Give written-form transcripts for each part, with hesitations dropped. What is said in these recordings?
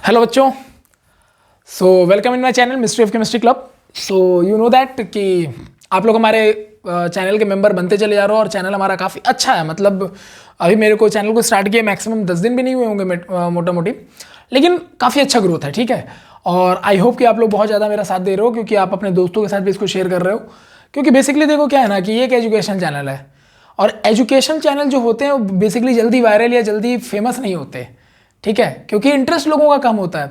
Hello बच्चों, so welcome in my channel mystery of chemistry club. So you know that कि आप लोग हमारे चैनल के मेंबर बनते चले जा रहे हो और चैनल हमारा काफ़ी अच्छा है। मतलब अभी मेरे को चैनल को स्टार्ट किए मैक्सिमम 10 दिन भी नहीं हुए होंगे मोटा मोटी, लेकिन काफ़ी अच्छा ग्रोथ है। ठीक है, और आई होप कि आप लोग बहुत ज़्यादा मेरा साथ दे रहे हो, क्योंकि आप अपने दोस्तों के साथ भी इसको शेयर कर रहे हो। क्योंकि बेसिकली देखो क्या है ना कि ये एक एजुकेशन चैनल है, और एजुकेशन चैनल जो होते हैं वो बेसिकली जल्दी वायरल या जल्दी फेमस नहीं होते। ठीक है, क्योंकि इंटरेस्ट लोगों का कम होता है।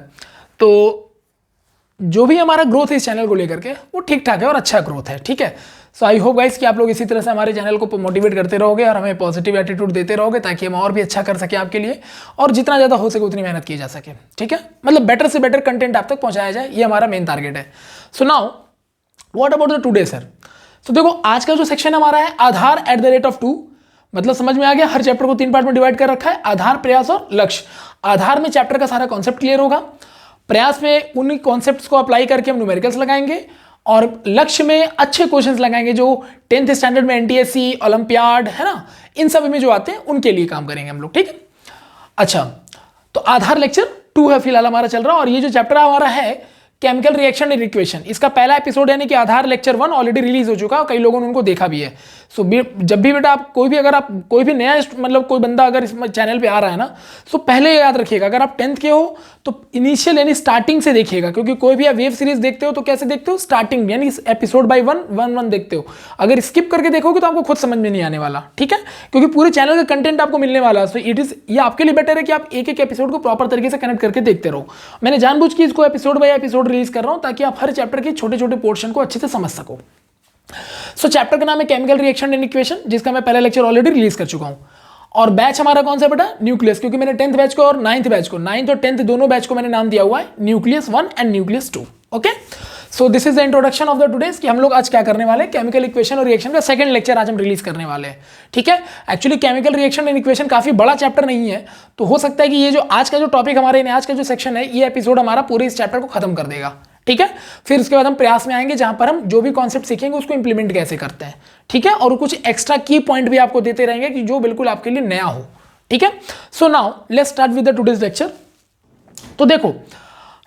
तो जो भी हमारा ग्रोथ है इस चैनल को लेकर के वो ठीक ठाक है और अच्छा ग्रोथ है। ठीक है, सो आई होप गाइस कि आप लोग इसी तरह से हमारे चैनल को मोटिवेट करते रहोगे और हमें पॉजिटिव एटीट्यूड देते रहोगे, ताकि हम और भी अच्छा कर सके आपके लिए, और जितना ज़्यादा हो सके उतनी मेहनत की जा सके। ठीक है, मतलब बेटर से बेटर कंटेंट आप तक पहुंचाया जाए, ये हमारा मेन टारगेट है। So now what about the today sir. तो देखो आज का जो सेक्शन हमारा है आधार @2, मतलब समझ में आ गया। हर चैप्टर को 3 पार्ट में डिवाइड कर रखा है, आधार, प्रयास और लक्ष्य। आधार में चैप्टर का सारा कॉन्सेप्ट क्लियर होगा, प्रयास में उन कॉन्सेप्ट्स को अप्लाई करके हम न्यूमेरिकल्स लगाएंगे, और लक्ष्य में अच्छे क्वेश्चंस लगाएंगे जो 10th स्टैंडर्ड में एनटीएससी, ओलंपियाड है ना, इन सब में जो आते हैं उनके लिए काम करेंगे हम लोग। ठीक है, अच्छा तो आधार लेक्चर 2 है फिलहाल हमारा चल रहा है, और ये जो चैप्टर हमारा है केमिकल रिएक्शन एंड इक्वेशन, इसका पहला एपिसोड यानी कि आधार लेक्चर 1 ऑलरेडी रिलीज हो चुका है, कई लोगों ने उनको देखा भी है। सो जब भी बेटा आप अगर आप कोई भी नया मतलब कोई बंदा अगर इस चैनल पे आ रहा है ना, सो पहले याद रखिएगा अगर आप 10th के हो तो इनिशियल यानी स्टार्टिंग से देखिएगा, क्योंकि कोई भी आप वेब सीरीज देखते हो तो कैसे देखते हो, स्टार्टिंग यानी एपिसोड बाय 1 देखते हो। अगर स्किप करके देखोगे तो आपको खुद समझ में नहीं आने वाला। ठीक है, क्योंकि पूरे चैनल का कंटेंट आपको मिलने वाला है। सो ये आपके लिए बेटर है कि आप एक एक एपिसोड को प्रॉपर तरीके से कनेक्ट करके देखते रहो। मैंने जानबूझ के इसको एपिसोड बाय एपिसोड रिलीज कर रहा हूं, ताकि आप हर चैप्टर के छोटे छोटे पोर्शन को अच्छे से समझ सको। सो चैप्टर का नाम है केमिकल रिएक्शन एंड इक्वेशन, जिसका मैं पहला लेक्चर ऑलरेडी रिलीज कर चुका हूं। और बैच हमारा कौन सा बेटा, न्यूक्लियस, क्योंकि मैंने 10th बैच को और 9th बैच को, 9th और 10th दोनों बैच को मैंने नाम दिया हुआ है nucleus 1 and nucleus 2। Okay, so this is the introduction of the today's कि हम लोग आज क्या करने वाले हैं। केमिकल इक्वेशन और रिएक्शन का सेकंड लेक्चर आज हम रिलीज करने वाले हैं। ठीक है, actually chemical reaction and equation काफी बड़ा चैप्टर नहीं है, तो हो सकता है कि ये जो आज का जो टॉपिक हमारे आज का जो सेक्शन है, ये एपिसोड हमारा पूरे इस चैप्टर को खत्म कर देगा। ठीक है, फिर उसके बाद हम प्रयास में आएंगे, जहां पर हम जो भी कॉन्सेप्ट सीखेंगे उसको इंप्लीमेंट कैसे करते हैं। ठीक है, और कुछ एक्स्ट्रा की पॉइंट भी आपको देते रहेंगे कि जो बिल्कुल आपके लिए नया हो। ठीक है, so now let's start with the today's lecture. तो देखो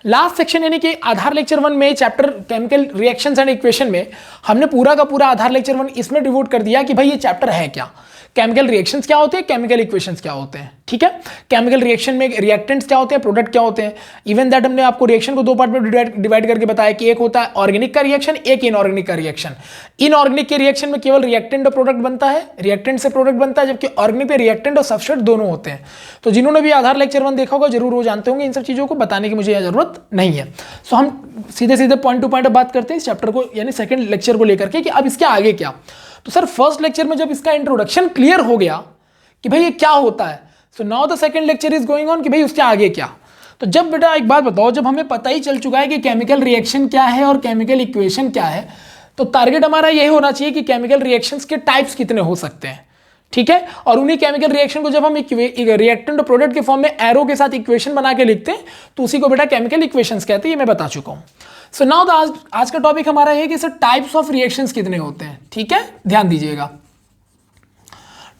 लास्ट सेक्शन यानी कि आधार लेक्चर 1 में chapter chemical reactions and equation में हमने पूरा का पूरा आधार लेक्चर 1 इसमें डिवोट कर दिया कि भाई ये चैप्टर है क्या, केमिकल रिएक्शंस क्या होते हैं, केमिकल इक्वेशंस क्या होते हैं। ठीक है, केमिकल रिएक्शन में रिएक्टेंट्स क्या होते हैं, प्रोडक्ट क्या होते हैं। इवन दैट हमने आपको रिएक्शन को 2 पार्ट में डिवाइड करके बताया कि एक होता है ऑर्गेनिक का रिएक्शन, एक इनऑर्गेनिक का रिएक्शन। इनऑर्गेनिक के रिएक्शन में केवल रिएक्टेंट और प्रोडक्ट बनता है, रिएक्टेंट से प्रोडक्ट बनता है, जबकि ऑर्गेनिक पे रिएक्टेंट और सबस्ट्रेट दोनों होते हैं। तो जिन्होंने भी आधार लेक्चर 1 देखा होगा जरूर वो जानते होंगे, इन सब चीजों को बताने की मुझे जरूरत नहीं है। सो हम सीधे सीधे पॉइंट टू पॉइंट बात करते हैं इस चैप्टर को यानी सेकंड लेक्चर को लेकर के कि अब इसके आगे क्या। तो सर फर्स्ट लेक्चर में जब इसका इंट्रोडक्शन क्लियर हो गया कि भाई ये क्या होता है, so now the second lecture is going on कि भाई उसके आगे क्या। तो जब बेटा एक बात बताओ, जब हमें पता ही चल चुका है कि केमिकल रिएक्शन क्या है और केमिकल इक्वेशन क्या है, तो टारगेट हमारा यही होना चाहिए कि केमिकल रिएक्शंस के टाइप्स कितने हो सकते हैं। ठीक है, और उन्हीं केमिकल रिएक्शन को जब हम रिएक्टेंट और प्रोडक्ट के फॉर्म में एरो के साथ इक्वेशन बना के लिखते हैं तो उसी को बेटा केमिकल इक्वेशंस कहते हैं, ये मैं बता चुका हूं। सो नाउ आज का टॉपिक हमारा है कि सर टाइप्स ऑफ रिएक्शंस कितने होते हैं। ठीक है, ध्यान दीजिएगा,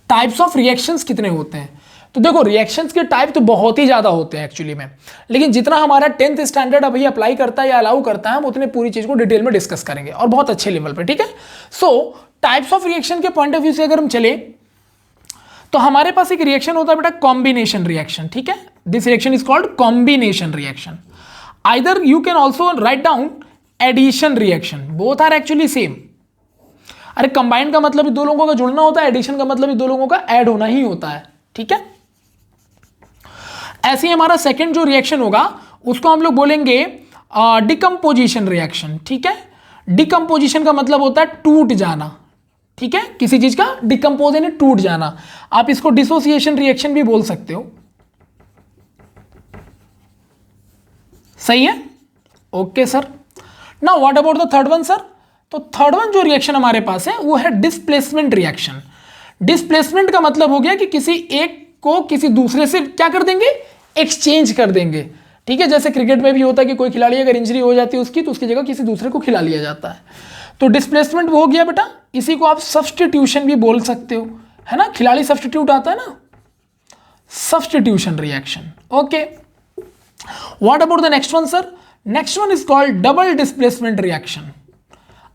टाइप्स ऑफ रिएक्शंस कितने होते हैं। तो देखो रिएक्शंस के टाइप तो बहुत ही ज्यादा होते हैं एक्चुअली में, लेकिन जितना हमारा 10th स्टैंडर्ड अभी अप्लाई करता है या अलाउ करता है हम उतने पूरी चीज को डिटेल में डिस्कस करेंगे और बहुत अच्छे लेवल पे। ठीक है, सो टाइप्स ऑफ रिएक्शन के पॉइंट ऑफ व्यू से अगर हम चले तो हमारे पास एक रिएक्शन होता है बेटा कॉम्बिनेशन रिएक्शन। ठीक है, this reaction is called combination reaction. Either you can also write down addition reaction, both are actually same. अरे कंबाइंड का मतलब दो लोगों का जुड़ना होता है, एडिशन का मतलब दो लोगों का ऐड होना ही होता है। ठीक है, ऐसे ही हमारा सेकंड जो रिएक्शन होगा उसको हम लोग बोलेंगे डिकम्पोजिशन रिएक्शन। ठीक है, डिकम्पोजिशन का मतलब होता है टूट जाना। ठीक है, किसी चीज का डिकम्पोज यानी टूट जाना। आप इसको डिसोसिएशन रिएक्शन भी बोल सकते हो। सही है, okay sir. Now what about the third one sir. तो थर्ड वन जो रिएक्शन हमारे पास है वो है डिस्प्लेसमेंट रिएक्शन। डिस्प्लेसमेंट का मतलब हो गया कि किसी एक को किसी दूसरे से क्या कर देंगे, एक्सचेंज कर देंगे। ठीक है, जैसे क्रिकेट में भी होता है कि कोई खिलाड़ी अगर इंजरी हो जाती है उसकी तो उसकी जगह किसी दूसरे को खिला लिया जाता है। तो डिस्प्लेसमेंट वो हो गया बेटा, इसी को आप सब्स्टिट्यूशन भी बोल सकते हो, है ना, खिलाड़ी सब्स्टिट्यूट आता है ना, substitution reaction. Okay, what about the next one sir? Next one is called double displacement reaction.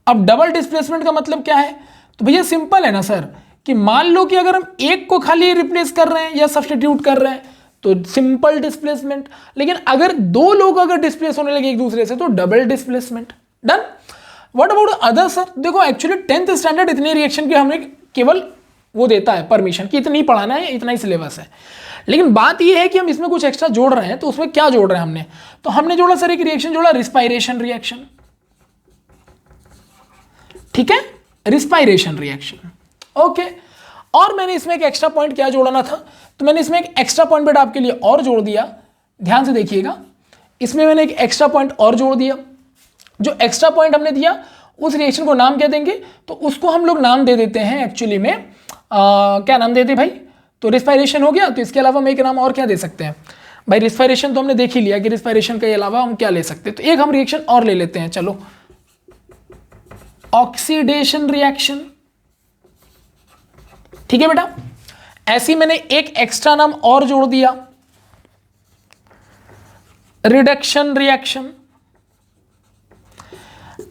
अब डबल डिस्प्लेसमेंट का मतलब क्या है? तो भैया सिंपल है ना सर, कि मान लो कि अगर हम एक को खाली रिप्लेस कर रहे हैं या सब्स्टिट्यूट कर रहे हैं तो सिंपल डिस्प्लेसमेंट, लेकिन अगर दो लोग अगर डिस्प्लेस होने लगे एक दूसरे से तो double displacement. Done. What about other sir? देखो एक्चुअली 10th स्टैंडर्ड इतने रिएक्शन की हमें केवल वो देता है परमिशन कि इतनी पढ़ाना है, इतना ही सिलेबस है, लेकिन बात ये है कि हम इसमें कुछ एक्स्ट्रा जोड़ रहे हैं। तो उसमें क्या जोड़ रहे हैं हमने? तो हमने जोड़ा सर एक रिएक्शन जोड़ा, रिस्पायरेशन रिएक्शन। ठीक है, रिस्पायरेशन रिएक्शन। ओके, और मैंने इसमें एक एक्स्ट्रा पॉइंट क्या जोड़ना था? तो मैंने इसमें एक एक्स्ट्रा पॉइंट बेटा आपके लिए और जोड़ दिया, ध्यान से देखिएगा। इसमें मैंने एक एक्स्ट्रा पॉइंट और जोड़ दिया। जो एक्स्ट्रा पॉइंट हमने दिया उस रिएक्शन को नाम क्या देंगे? तो उसको हम लोग नाम दे देते हैं एक्चुअली में क्या नाम देते भाई? तो रिस्पायरेशन हो गया। तो इसके अलावा हम एक नाम और क्या दे सकते हैं भाई? रिस्पायरेशन तो हमने देख ही लिया कि रिस्पायरेशन के अलावा हम क्या ले सकते हैं। तो एक हम रिएक्शन और ले लेते हैं, चलो, ऑक्सीडेशन रिएक्शन। ठीक है बेटा, ऐसी मैंने एक एक्स्ट्रा नाम और जोड़ दिया, रिडक्शन रिएक्शन।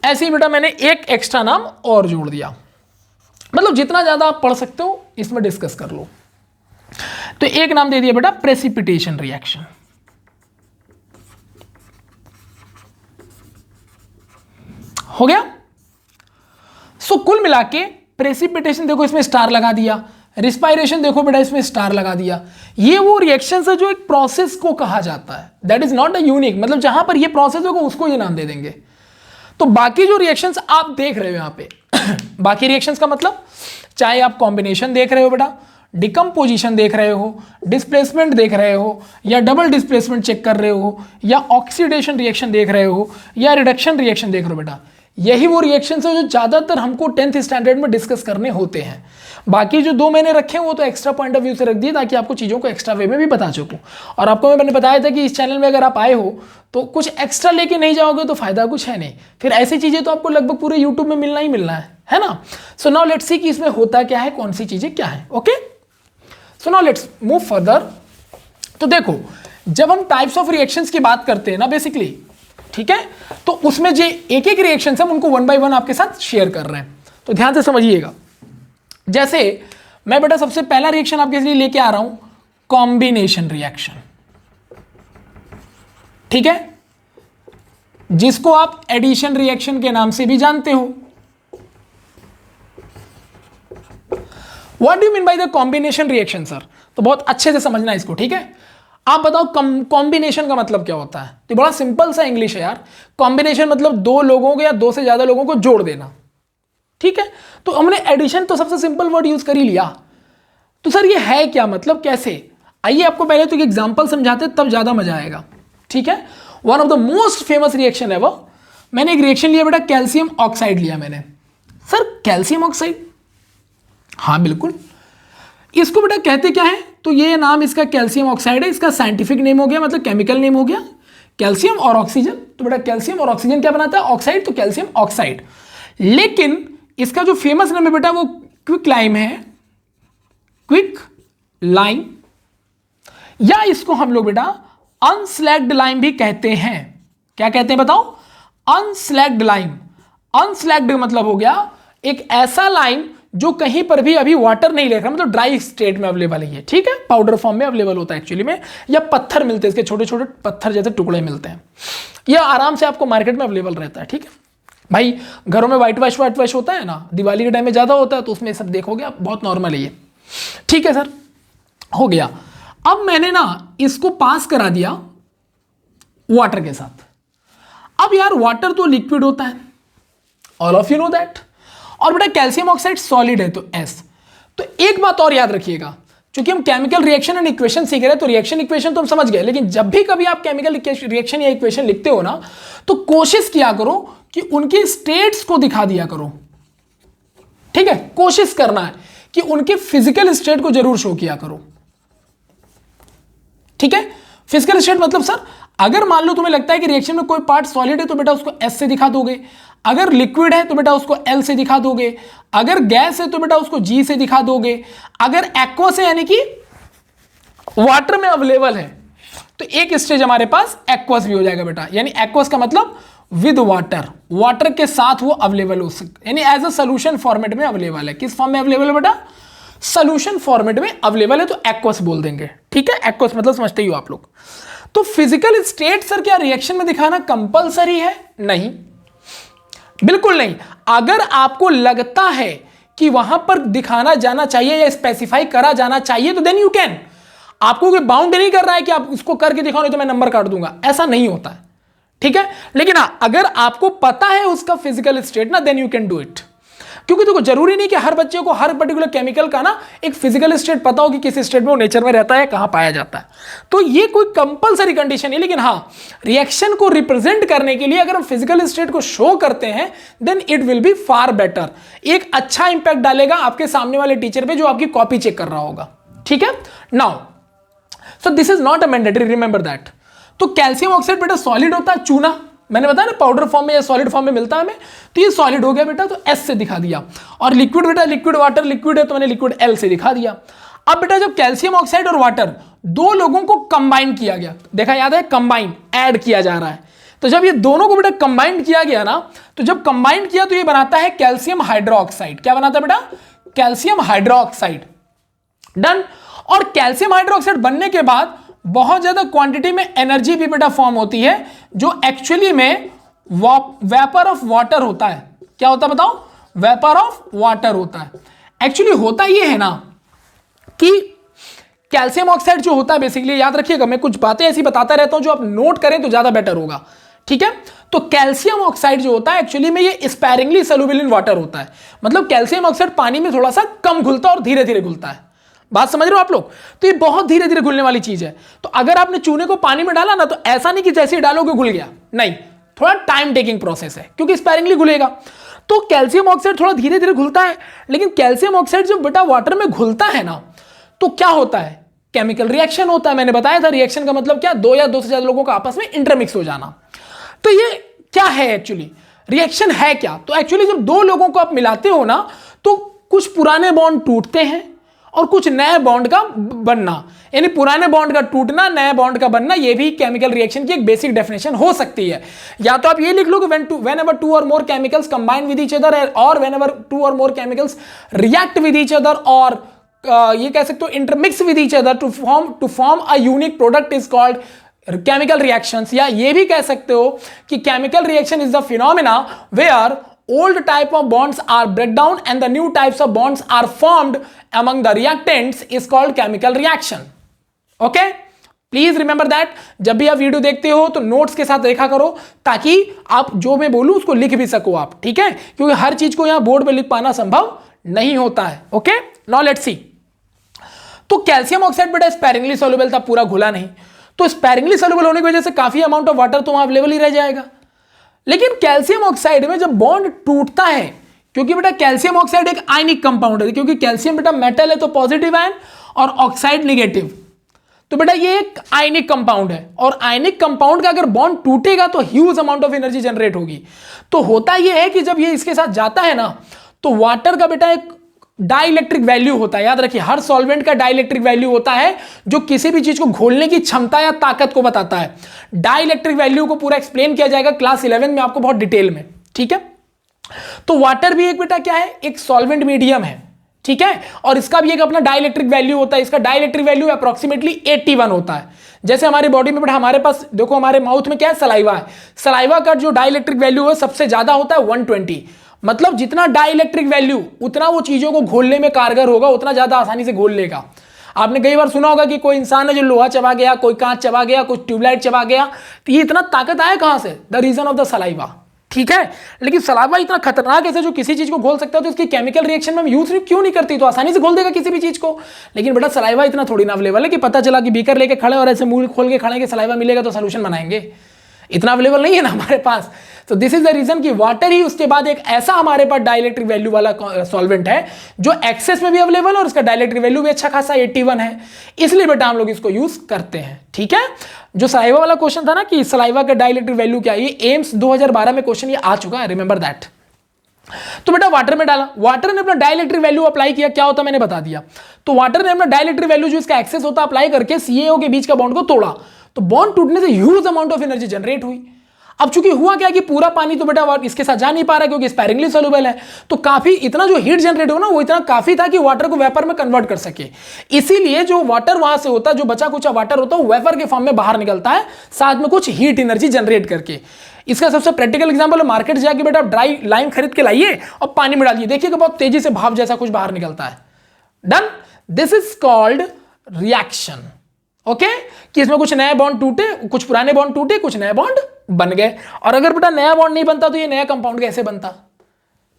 ऐसे ही बेटा मैंने एक एक्स्ट्रा नाम और जोड़ दिया। मतलब जितना ज्यादा आप पढ़ सकते हो इसमें डिस्कस कर लो। तो एक नाम दे दिया बेटा प्रेसिपिटेशन रिएक्शन। हो गया। सो कुल मिला के प्रेसिपिटेशन देखो इसमें स्टार लगा दिया, रिस्पायरेशन देखो बेटा इसमें स्टार लगा दिया। ये वो रिएक्शन है जो एक प्रोसेस को कहा जाता है, that is not a unique, मतलब जहां पर ये प्रोसेस होगा उसको ये नाम दे देंगे। तो बाकी जो रिएक्शंस आप देख रहे हो यहां पे बाकी रिएक्शंस का मतलब चाहे आप कॉम्बिनेशन देख रहे हो बेटा, डिकम्पोजिशन देख रहे हो, डिस्प्लेसमेंट देख रहे हो, या डबल डिस्प्लेसमेंट चेक कर रहे हो, या ऑक्सीडेशन रिएक्शन देख रहे हो, या रिडक्शन रिएक्शन देख रहे हो बेटा, यही वो रिएक्शंस है जो ज्यादातर हमको 10th स्टैंडर्ड में डिस्कस करने होते हैं। बाकी जो दो मैंने रखे हैं वो तो एक्स्ट्रा पॉइंट ऑफ व्यू से रख दिए ताकि आपको चीज़ों को एक्स्ट्रा वे में भी बता सकूं। और आपको मैंने बताया था कि इस चैनल में अगर आप आए हो तो कुछ एक्स्ट्रा लेके नहीं जाओगे तो फायदा कुछ है नहीं, फिर ऐसी चीज़ें तो आपको लगभग पूरे यूट्यूब में मिलना ही मिलना है ना। सो नाउ लेट्स सी कि इसमें होता क्या है, कौन सी चीज़ें क्या है। Okay, so now let's move further. तो देखो जब हम टाइप्स ऑफ रिएक्शंस की बात करते हैं ना बेसिकली, ठीक है, तो उसमें जो एक एक रिएक्शन है उनको वन बाय वन आपके साथ शेयर कर रहे हैं। तो ध्यान से समझिएगा। जैसे मैं बेटा सबसे पहला रिएक्शन आपके लिए लेके आ रहा हूं, कॉम्बिनेशन रिएक्शन। ठीक है, जिसको आप एडिशन रिएक्शन के नाम से भी जानते हो। What do you mean by the combination reaction sir? तो बहुत अच्छे से समझना इसको, ठीक है। आप बताओ कॉम्बिनेशन का मतलब क्या होता है? तो बड़ा सिंपल सा इंग्लिश है यार। कॉम्बिनेशन मतलब दो लोगों को या दो से ज्यादा लोगों को जोड़ देना, ठीक है। तो हमने एडिशन तो सबसे सिंपल वर्ड यूज कर ही लिया। तो सर ये है क्या, मतलब कैसे? आइए आपको पहले तो एक एग्जांपल समझाते तब ज्यादा मजा आएगा, ठीक है। One of the most famous reaction है वो, मैंने एक रिएक्शन लिया बेटा, कैल्शियम ऑक्साइड लिया मैंने। सर कैल्शियम ऑक्साइड, हाँ बिल्कुल। इसको बेटा कहते क्या है? तो ये नाम इसका कैल्शियम ऑक्साइड है, इसका साइंटिफिक नेम हो गया, मतलब केमिकल नेम हो गया कैल्शियम और ऑक्सीजन। तो बेटा कैल्शियम और ऑक्सीजन क्या बनाता है? ऑक्साइड, तो कैल्शियम ऑक्साइड। लेकिन इसका जो फेमस नेम है बेटा वो क्विक लाइम है, क्विक लाइम, या इसको हम लोग बेटा अनस्लैग्ड लाइम भी कहते हैं। क्या कहते हैं बताओ? अनस्लैग्ड लाइम। अनस्लैग्ड मतलब हो गया एक ऐसा लाइम जो कहीं पर भी अभी वाटर नहीं ले रहा, मतलब ड्राई स्टेट में अवेलेबल है, ठीक है, पाउडर फॉर्म में अवेलेबल होता है एक्चुअली में, या पत्थर मिलते हैं, इसके छोटे छोटे पत्थर जैसे टुकड़े मिलते हैं, यह आराम से आपको मार्केट में अवेलेबल रहता है, ठीक है भाई। घरों में व्हाइट वॉश होता है ना, दिवाली के टाइम में ज्यादा होता है, तो उसमें सब देखोगे आप, बहुत नॉर्मल है ये, ठीक है सर। हो गया। अब मैंने ना इसको पास करा दिया वाटर के साथ। अब यार वाटर तो लिक्विड होता है, all of you know that, और बेटा कैल्शियम ऑक्साइड सॉलिड है तो S। तो एक बात और याद रखिएगा, क्योंकि हम केमिकल रिएक्शन एंड इक्वेशन सीख रहे हैं, तो रिएक्शन इक्वेशन तो हम समझ गए, लेकिन जब भी कभी आप केमिकल रिएक्शन या इक्वेशन लिखते हो ना, तो कोशिश किया करो कि उनके स्टेट्स को दिखा दिया करो, ठीक है। कोशिश करना है कि उनके फिजिकल स्टेट को जरूर शो किया करो, ठीक है। फिजिकल स्टेट मतलब सर, अगर मान लो तुम्हें लगता है कि रिएक्शन में कोई पार्ट सॉलिड है तो बेटा उसको S से दिखा दोगे, अगर लिक्विड है तो बेटा उसको L से दिखा दोगे, अगर गैस है तो बेटा उसको G से दिखा दोगे, अगर एक्वस है यानी कि वाटर में अवेलेबल है तो एक स्टेज हमारे पास एक्वस भी हो जाएगा बेटा, यानी एक्वस का मतलब विद वाटर, वाटर के साथ वो अवेलेबल हो सकता, यानी एज अ सोल्यूशन फॉर्मेट में अवेलेबल है। किस फॉर्म में अवेलेबल है बेटा? सोल्यूशन फॉर्मेट में अवेलेबल है, तो एक्वस बोल देंगे। ठीक है, एक्वस मतलब समझते ही हो आप लोग। तो फिजिकल स्टेट सर क्या रिएक्शन में दिखाना कंपलसरी है? नहीं, बिल्कुल नहीं। अगर आपको लगता है कि वहां पर दिखाना जाना चाहिए या स्पेसिफाई करा जाना चाहिए तो देन यू कैन। आपको कोई बाउंड नहीं कर रहा है कि आप इसको करके दिखाओ नहीं तो मैं नंबर काट दूंगा, ऐसा नहीं होता है। ठीक है, लेकिन अगर आपको पता है उसका फिजिकल स्टेट ना, then you can do it. क्योंकि देखो जरूरी नहीं कि हर बच्चे को हर पर्टिकुलर केमिकल का ना एक फिजिकल स्टेट पता हो कि किस स्टेट में वो नेचर में रहता है, कहां पाया जाता है। तो ये कोई कंपलसरी कंडीशन है, लेकिन हाँ रिएक्शन को रिप्रेजेंट करने के लिए अगर हम फिजिकल स्टेट को शो करते हैं then it will be far better. एक अच्छा इंपैक्ट डालेगा आपके सामने वाले टीचर पे जो आपकी कॉपी चेक कर रहा होगा। ठीक है, now so this is not a mandatory, remember that. तो कैल्शियम ऑक्साइड बेटा सॉलिड होता है, चूना, मैंने बताया ना पाउडर फॉर्म में या सॉलिड फॉर्म में मिलता है हमें, तो ये सॉलिड हो गया बेटा, तो एस से दिखा दिया। और लिक्विड बेटा, लिक्विड वाटर लिक्विड है तो मैंने लिक्विड एल से दिखा दिया। अब बेटा जब कैल्शियम ऑक्साइड और वाटर दो लोगों को कंबाइन किया गया, देखा याद है, कंबाइन ऐड किया जा रहा है, तो जब ये दोनों को बेटा कंबाइन किया गया ना, तो जब कंबाइन किया तो ये बनाता है कैल्शियम हाइड्रोक्साइड। क्या बनाता है बेटा? Calcium hydroxide. डन। और कैल्शियम हाइड्रोक्साइड बनने के बाद बहुत ज्यादा क्वांटिटी में एनर्जी भी बेटा फॉर्म होती है, जो एक्चुअली में वेपर ऑफ वाटर होता है। क्या होता है बताओ? वेपर ऑफ वाटर होता है। एक्चुअली होता ये है ना कि कैल्शियम ऑक्साइड जो होता है, बेसिकली याद रखिएगा, मैं कुछ बातें ऐसी बताता रहता हूं जो आप नोट करें तो ज्यादा बेटर होगा। ठीक है, तो कैल्शियम ऑक्साइड जो होता है एक्चुअली में ये स्पैरिंगली सोल्यूबल इन वाटर होता है। मतलब कैल्शियम ऑक्साइड पानी में थोड़ा सा कम घुलता है और धीरे धीरे घुलता है। बात समझ रहे हो आप लोग? तो ये बहुत धीरे धीरे घुलने वाली चीज है। तो अगर आपने चूने को पानी में डाला ना, तो ऐसा नहीं कि जैसे ही डालोगे घुल गया, नहीं, थोड़ा टाइम टेकिंग प्रोसेस है, क्योंकि स्पैरिंगली घुलेगा। तो कैल्शियम ऑक्साइड थोड़ा धीरे धीरे घुलता है, लेकिन कैल्शियम ऑक्साइड जब बेटा वाटर में घुलता है ना, तो क्या होता है? केमिकल रिएक्शन होता है। मैंने बताया था रिएक्शन का मतलब क्या, दो या दो से ज्यादा लोगों का आपस में इंटरमिक्स हो जाना। तो ये क्या है एक्चुअली, रिएक्शन है क्या? तो एक्चुअली जब दो लोगों को आप मिलाते हो ना, तो कुछ पुराने बॉन्ड टूटते हैं और कुछ नए बॉन्ड का बनना, यानी पुराने बॉन्ड का टूटना, नए बॉन्ड का बनना, ये भी केमिकल रिएक्शन की एक बेसिक डेफिनेशन हो सकती है। या तो आप ये लिख लो कि whenever two or more chemicals combine with each other, or whenever two or more chemicals react with each other, और ये कह सकते हो intermix with each other to form a unique product is called chemical reactions. या ये भी कह सकते हो कि chemical reaction is the phenomena where old type of bonds are break down and the new types of bonds are formed among the reactants is called chemical reaction. Okay, please remember that. जब भी आप video देखते हो तो notes के साथ देखा करो, ताकि आप जो मैं बोलूं उसको लिख भी सको आप। ठीक है, क्योंकि हर चीज को यहां बोर्ड पे लिख पाना संभव नहीं होता है। Okay, now let's see. तो कैल्शियम ऑक्साइड बेटा स्पैरिंगली सोल्यूबल था, पूरा घुला नहीं, तो स्पैरिंगली सोल्यूबल होने की वजह से काफी अमाउंट ऑफ वाटर तो वहां अवेलेबल ही रह जाएगा। लेकिन कैल्शियम ऑक्साइड में जब बॉन्ड टूटता है, क्योंकि बेटा कैल्शियम ऑक्साइड एक आयनिक कंपाउंड है, क्योंकि कैल्शियम बेटा मेटल है तो पॉजिटिव आयन और ऑक्साइड निगेटिव, तो बेटा ये एक आयनिक कंपाउंड है। और आयनिक कंपाउंड का अगर बॉन्ड टूटेगा तो huge amount of energy generate होगी। तो होता यह है कि जब ये इसके साथ जाता है ना, तो वाटर का बेटा एक डाइलेक्ट्रिक वैल्यू होता है। याद रखिए, हर सॉल्वेंट का डाइलेक्ट्रिक वैल्यू होता है जो किसी भी चीज को घोलने की क्षमता या ताकत को बताता है। डाइलेक्ट्रिक वैल्यू को पूरा एक्सप्लेन किया जाएगा क्लास 11 में आपको बहुत डिटेल में। ठीक है, तो वाटर भी एक बेटा क्या है, एक सॉल्वेंट मीडियम है। ठीक है, और इसका भी एक अपना डाइलेक्ट्रिक वैल्यू होता है। इसका डाइलेक्ट्रिक वैल्यू अप्रोक्सीमेटली 81 होता है। जैसे हमारी बॉडी में बेटा हमारे पास देखो, हमारे माउथ में क्या है, सलाइवा है। सलाइवा का जो डाइलेक्ट्रिक वैल्यू है सबसे ज्यादा होता है 120। मतलब जितना डाइलेक्ट्रिक वैल्यू उतना वो चीजों को घोलने में कारगर होगा, उतना ज्यादा आसानी से घोल लेगा। आपने कई बार सुना होगा कि कोई इंसान है जो लोहा चबा गया, कोई कांच चबा गया, कोई ट्यूबलाइट चबा गया, तो ये इतना ताकत आया कहां से? The reason of the saliva. ठीक है, लेकिन सलाइवा इतना खतरनाक है जो किसी चीज को घोल सकता है, तो इसकी केमिकल रिएक्शन में हम यूज क्यों नहीं करती? तो आसानी से घोल देगा किसी भी चीज को। लेकिन बेटा सलाइवा इतना थोड़ी ना अवेलेबल है कि पता चला कि बीकर लेके खड़े और ऐसे मुंह खोल के खड़े कि सलाइवा मिलेगा तो सोल्यूशन बनाएंगे। इतना अवेलेबल नहीं है ना हमारे पास। तो दिस इज द रीजन कि वाटर ही उसके बाद एक ऐसा हमारे पास डाइलेक्ट्रिक वैल्यू वाला सॉल्वेंट है जो एक्सेस में भी अवेलेबल है और उसका डाइलेक्ट्रिक वैल्यू भी अच्छा खासा 81 है। इसलिए बेटा हम लोग इसको यूज करते हैं। ठीक है, जो सलाइवा वाला क्वेश्चन था ना कि सलाइवा का डाइलेक्ट्रिक वैल्यू क्या है, ये एम्स 2012 में क्वेश्चन ये आ चुका है, रिमेंबर दैट। तो बेटा वाटर में डाला, वाटर ने अपना डाइलेक्ट्रिक वैल्यू अप्लाई किया, क्या होता मैंने बता दिया। तो वाटर ने अपना डाइलेक्ट्रिक वैल्यू जो इसका एक्सेस होता अप्लाई करके CaO के बीच का बॉन्ड को तोड़ा। तो बॉन्ड टूटने से huge amount of energy generate हुई। अब चूंकि हुआ क्या कि पूरा पानी तो बेटा इसके साथ जा नहीं पा रहा है क्योंकि स्पैरिंगली सोल्यूबल है, तो काफी इतना जो हीट जनरेट हो ना वो इतना काफी था कि वाटर को वेपर में कन्वर्ट कर सके। इसीलिए जो वाटर वहां से होता है, जो बचा कुचा वाटर होता है, वो वेपर के फॉर्म में बाहर निकलता है, साथ में कुछ हीट एनर्जी जनरेट करके। इसका सबसे प्रैक्टिकल एग्जांपल है मार्केट जाके बेटा ड्राई लाइम खरीद के लाइए और पानी में डालिए, देखिएगा बहुत तेजी से भाप जैसा कुछ बाहर निकलता है। Done, this is called reaction. Okay, कि इसमें कुछ नए बॉन्ड टूटे, कुछ पुराने बॉन्ड टूटे, कुछ नए बॉन्ड बन गए। और अगर बेटा नया बॉन्ड नहीं बनता तो ये नया कंपाउंड कैसे बनता?